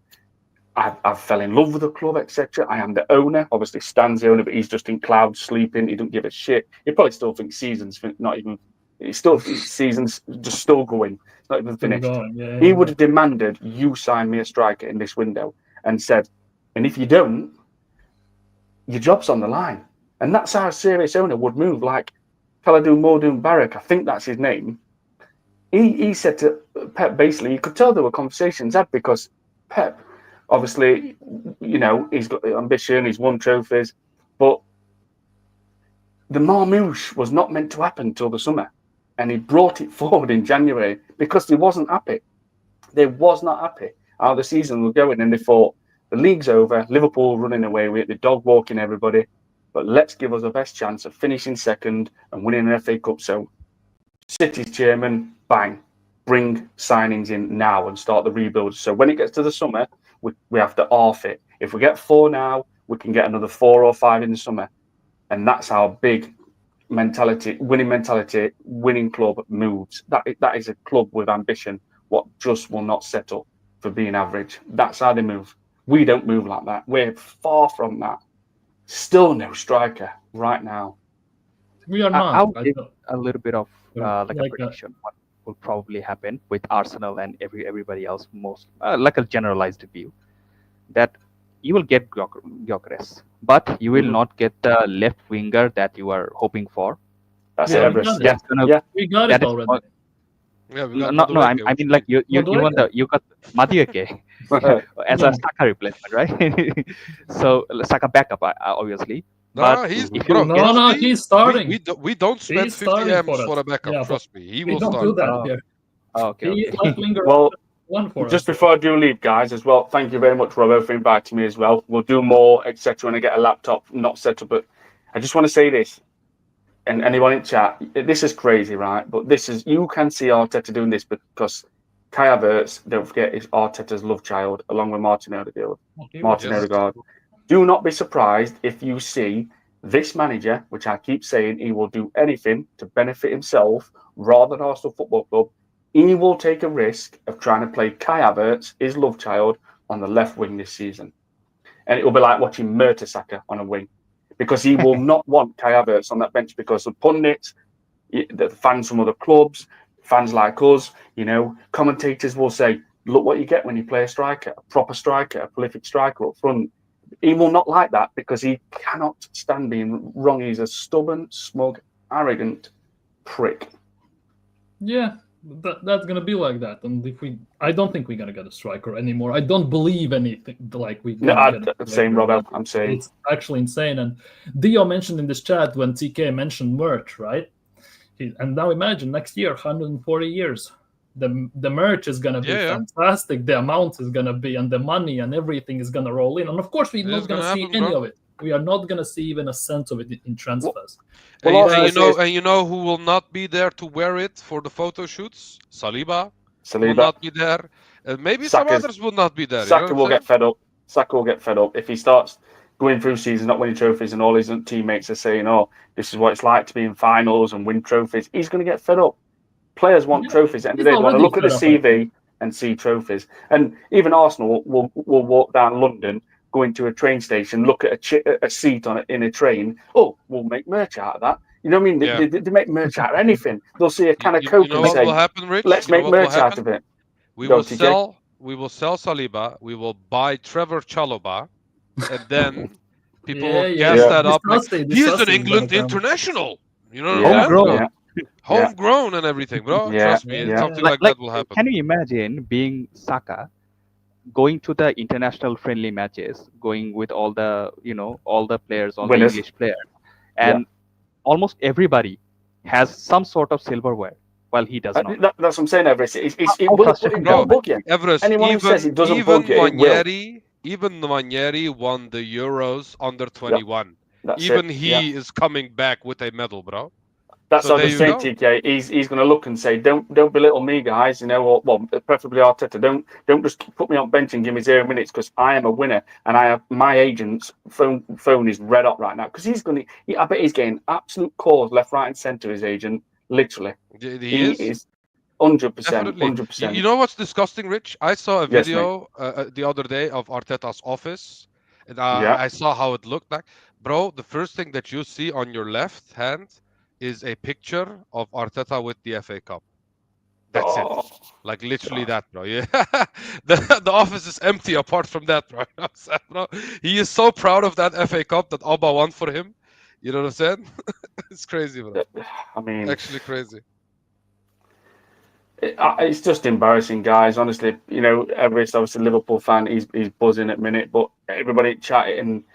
I've fell in love with the club, etc. I am the owner. Obviously, Stan's the owner, but he's just in clouds, sleeping. He don't give a shit. He probably still thinks season's not even. He's still season's just still going. It's not even finished. He would have demanded you sign me a striker in this window and said, and if you don't, your job's on the line. And that's how a serious owner would move. Like Khalidun Muldoon Barrick, I think that's his name. He said to Pep, basically, you could tell there were conversations had because Pep, obviously, he's got ambition, he's won trophies, but the Marmouche was not meant to happen till the summer. And he brought it forward in January because he wasn't happy. They was not happy how the season was going. And they thought, the league's over, Liverpool running away with it, the dog walking everybody, but let's give us the best chance of finishing second and winning an FA Cup. So City's chairman, bang, bring signings in now and start the rebuild. So when it gets to the summer, we have to half it. If we get 4 now, we can get another 4 or 5 in the summer. And that's how big winning club moves. That is a club with ambition, what just will not settle for being average. That's how they move. We don't move like that. We're far from that. Still no striker right now. We are not. I'll give a little bit of a prediction. What will probably happen with Arsenal and everybody else, most like a generalized view, that you will get Gyokeres, but you will not get the left winger that you are hoping for. That's we got it already. I mean, like you got Madueke as a Saka replacement, right? So Saka backup, obviously. He's starting. We don't spend 50 M's for a backup. Trust me, he will don't start. Do that here. Okay. Left winger. Well, one for Just us. before I do leave, guys, as well, thank you very much, Robbo, for inviting me as well. We'll do more, etc. when I get a laptop not set up. But I just want to say this, and anyone in chat, this is crazy, right? But this is, you can see Arteta doing this because Kai Havertz, don't forget, is Arteta's love child, along with Martin Odegaard. Odegaard. Do not be surprised if you see this manager, which I keep saying he will do anything to benefit himself rather than Arsenal Football Club. He will take a risk of trying to play Kai Havertz, his love child, on the left wing this season. And it will be like watching Mertesacker on a wing, because he will not want Kai Havertz on that bench because the pundits, the fans from other clubs, fans like us, commentators will say, look what you get when you play a striker, a proper striker, a prolific striker up front. He will not like that because he cannot stand being wrong. He's a stubborn, smug, arrogant prick. Yeah, that's gonna be like that. And I don't think we're gonna get a striker anymore. I don't believe anything like we. Same, Rob. I'm saying it's actually insane. And Dio mentioned in this chat when TK mentioned merch, right? And now imagine next year, 140 years. The merch is gonna be fantastic. The amount is gonna be, and the money and everything is gonna roll in. And of course, we're not gonna see any of it. We are not gonna see even a cent of it in transfers. And you know who will not be there to wear it for the photo shoots? Saliba will not be there. Maybe some others will not be there. Saka will get fed up. Saka will get fed up if he starts going through season not winning trophies, and all his teammates are saying, "Oh, this is what it's like to be in finals and win trophies." He's going to get fed up. Players want trophies, and they want to look at the CV and see trophies. And even Arsenal will walk down London, go into a train station, look at a seat in a train. Oh, we'll make merch out of that. You know what I mean? They make merch out of anything. They'll see a can of Coke and say, will happen, Rich? "Let's make merch out of it." We will sell Saliba. We will buy Trevor Chalobah, and then people will gas that up. Like, he is an England international. You know what I'm saying? Homegrown and everything, bro. Trust me, something like that will happen. Can you imagine being Saka, going to the international friendly matches, going with all the players, all winners. The English players, and almost everybody has some sort of silverware, while he does not. That's what I'm saying, Everest. It won't bug you. Everest, anyone who says it doesn't bug you, it will. Even Manieri won the Euros under 21. Even he is coming back with a medal, bro. That's what I'm saying, TK. He's going to look and say, "Don't belittle me, guys. Well, preferably Arteta. Don't just put me on bench and give me 0 minutes because I am a winner and I have my agent's phone is red hot right now because he's going to. I bet he's getting absolute calls left, right, and centre. His agent, literally, he is 100%. 100%. You know what's disgusting, Rich? I saw a video the other day of Arteta's office, and I saw how it looked like, bro. The first thing that you see on your left hand is a picture of Arteta with the FA Cup. That's it. Like literally that, bro. Yeah. the office is empty apart from that, bro. Bro. He is so proud of that FA Cup that Abba won for him. You know what I'm saying? It's crazy, bro. I mean, actually crazy. It's just embarrassing, guys. Honestly, Everest, obviously a Liverpool fan, he's buzzing at minute, but everybody chatting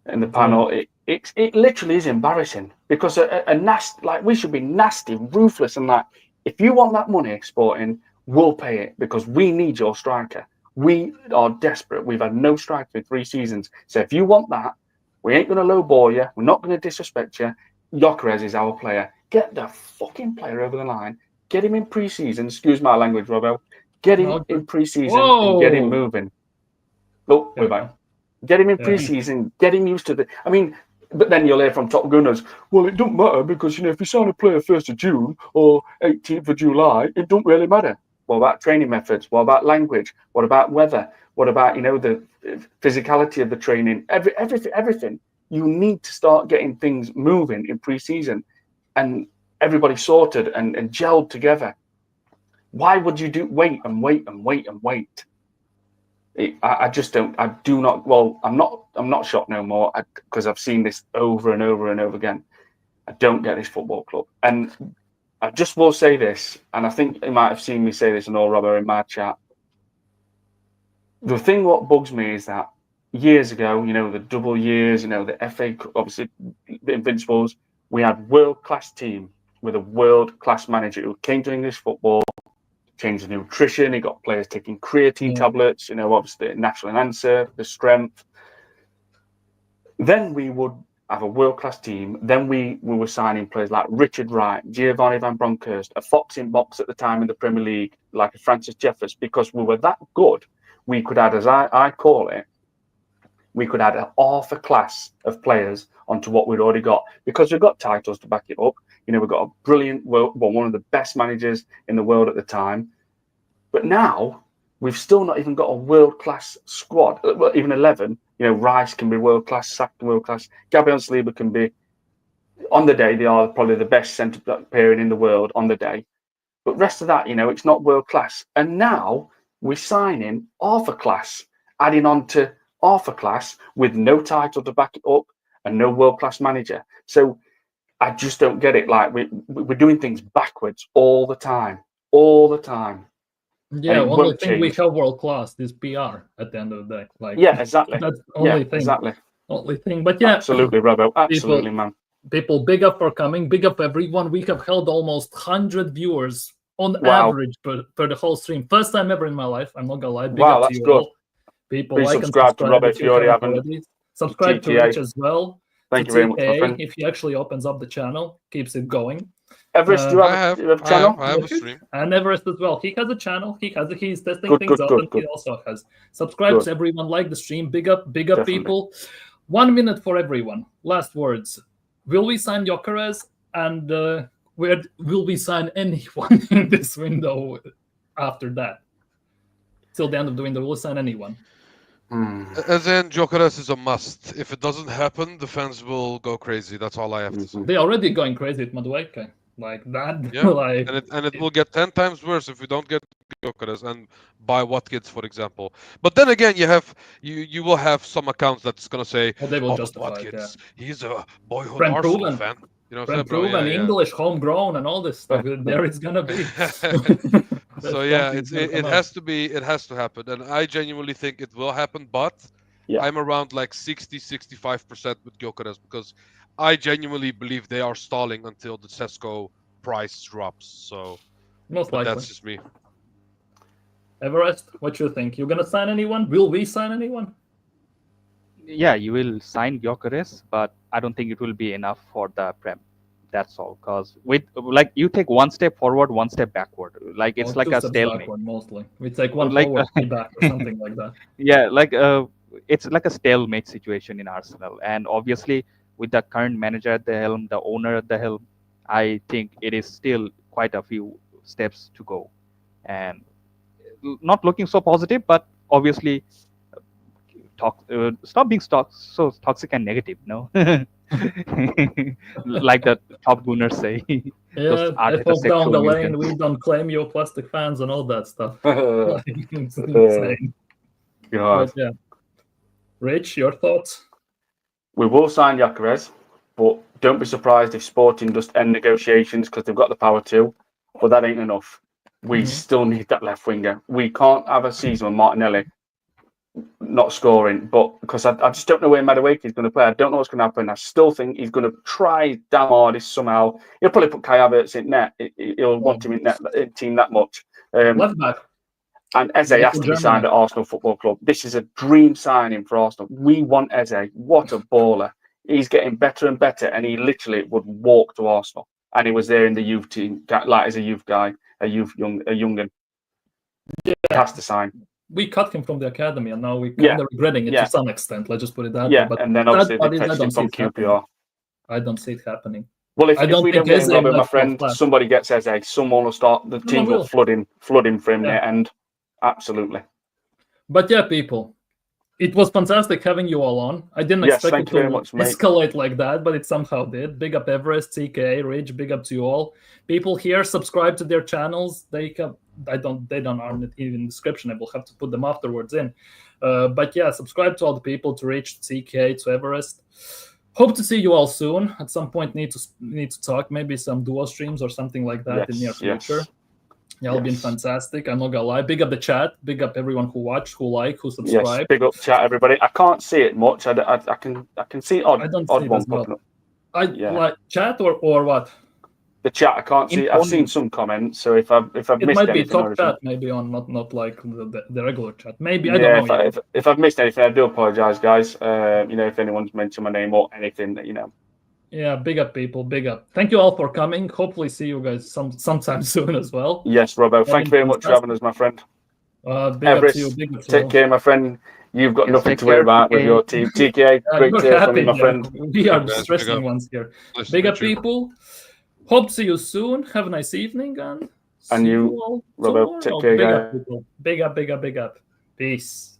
in the panel, it literally is embarrassing because a nasty, like, we should be nasty, ruthless, and like, if you want that money, Sporting, we'll pay it because we need your striker. We are desperate. We've had no striker for 3 seasons. So if you want that, we ain't going to lowball you. We're not going to disrespect you. Gyökeres is our player. Get the fucking player over the line. Get him in pre-season. Excuse my language, Robbo. Get him in pre-season and get him moving. Look, we're back. Get him in pre-season. Get him used to the. I mean, but then you'll hear from top gunners, well, it don't matter because, if you sign a player 1st of June or 18th of July, it don't really matter. What about training methods? What about language? What about weather? What about, the physicality of the training? Everything. You need to start getting things moving in pre-season and everybody sorted and gelled together. Why would you wait and wait and wait and wait? I just don't. I do not. Well, I'm not shocked no more because I've seen this over and over and over again. I don't get this football club, and I just will say this. And I think you might have seen me say this and all, Robert, in my chat. The thing what bugs me is that years ago, the double years, the FA, obviously the Invincibles, we had world-class team with a world-class manager who came to English football changed the nutrition. He got players taking creatine tablets. Obviously natural enhancer, the strength. Then we would have a world-class team. Then we were signing players like Richard Wright, Giovanni Van Bronckhorst, a fox in box at the time in the Premier League, like a Francis Jeffers, because we were that good. We could add, as I call it, we could add half a class of players onto what we'd already got, because we've got titles to back it up. We've got a brilliant, one of the best managers in the world at the time. But now we've still not even got a world-class squad, even 11. Rice can be world-class, Sack can be world-class, Gabriel Saliba can be, on the day, they are probably the best centre-back pairing in the world on the day. But rest of that, it's not world-class. And now we're signing half a class, adding on to half a class with no title to back it up and no world-class manager. So I just don't get it. Like, we're doing things backwards all the time. Yeah, only thing we have world class is PR at the end of the day. Like, yeah, exactly. That's the only thing. Exactly. Only thing. But yeah, absolutely, Robbo. Absolutely, man. People, big up for coming. Big up everyone. We have held almost 100 viewers on average for the whole stream. First time ever in my life. I'm not gonna lie. Big up to you all. People, please subscribe to Robbo if you already haven't. Subscribe to Rich as well. Thank you very much, my friend. If he actually opens up the channel, keeps it going. Everest, do you have a channel? I have a stream. And Everest as well. He has a channel. He's testing things out, and he also has. Subscribe to everyone. Like the stream. Big up, people. 1 minute for everyone. Last words. Will we sign Gyökeres? And where will we sign anyone in this window after that? Till the end of the window, we'll sign anyone. As in, Gyokeres is a must. If it doesn't happen, the fans will go crazy. That's all I have to say. They're already going crazy with Madueke. Like that. Yeah. Like, and it will get 10 times worse if we don't get Gyokeres and buy Watkins, for example. But then again, you will have some accounts that's gonna say, they will justify Watkins, he's a boyhood Friend Arsenal proven. fan. Proven, English, homegrown, and all this stuff. There it's gonna be. So yeah, it has to happen, and I genuinely think it will happen. But I'm around like 60-65% with Gyokeres, because I genuinely believe they are stalling until the Sesko price drops. So most likely, that's just me. Everest, what you think? You gonna sign anyone? Will we sign anyone? Yeah, you will sign Gyokeres, but I don't think it will be enough for the Prem. That's all. Because you take one step forward, one step backward. Like it's like a stalemate. Mostly, it's like one forward, three back, or something like that. Yeah, it's like a stalemate situation in Arsenal, and obviously with the current manager at the helm, the owner at the helm, I think it is still quite a few steps to go, and not looking so positive, but obviously. Stop being so toxic and negative, no? Like the top gooners say. Yeah, Arteta down the lane, we don't claim your plastic fans and all that stuff. It's insane. But, yeah. Rich, your thoughts? We will sign Gyökeres, but don't be surprised if Sporting just end negotiations, because they've got the power to. But that ain't enough. We still need that left winger. We can't have a season with Martinelli not scoring, but because I just don't know where Madueke is going to play. I don't know what's going to happen. I still think he's going to try damn hardest somehow. He'll probably put Kai Havertz in net. He'll want him in net, team that much. Left back. And Eze has to be signed at Arsenal Football Club. This is a dream signing for Arsenal. We want Eze. What a baller. He's getting better and better, and he literally would walk to Arsenal. And he was there in the youth team, like as a youth guy, a young'un. Yeah. He has to sign. We cut him from the academy, and now we're kind of regretting it to some extent. Let's just put it that way. But and then obviously they fetched him from QPR. I don't see it happening. Well, if we don't get him, Robert, my friend, somebody gets Eze. Someone will start. The team will flood in for him there, and absolutely. But yeah, people, it was fantastic having you all on. I didn't expect it to escalate like that, but it somehow did. Big up Everest, CK, Rich. Big up to you all. People here, subscribe to their channels. They don't earn it even in the description. I will have to put them afterwards in. But yeah, subscribe to all the people, to Rich, CK, to Everest. Hope to see you all soon. At some point, need to talk. Maybe some duo streams or something like that in near future. Yeah, it'll be fantastic. I'm not gonna lie. Big up the chat. Big up everyone who watched, who like, who subscribed. Yes, big up chat, everybody. I can't see it much. I can see odd. I don't odd see one it as well. up. Like chat or what? the chat. I can't see. I've seen some comments, so if I've missed anything, it might be top chat, maybe on not like the regular chat. Maybe I don't know. If I've missed anything, I do apologize, guys. If anyone's mentioned my name or anything, Yeah, big up, people. Big up. Thank you all for coming. Hopefully, see you guys sometime soon as well. Yes, Robbo. Thank you very much for having us, my friend. Big up to you. Big up to take care, my friend. You've got nothing to worry about with your team. TK, great to hear from you, my friend. We are the stressing ones here. Big up, people. Hope to see you soon. Have a nice evening, and you, Robbo, take care, guys. Big up, big up, big up. Peace.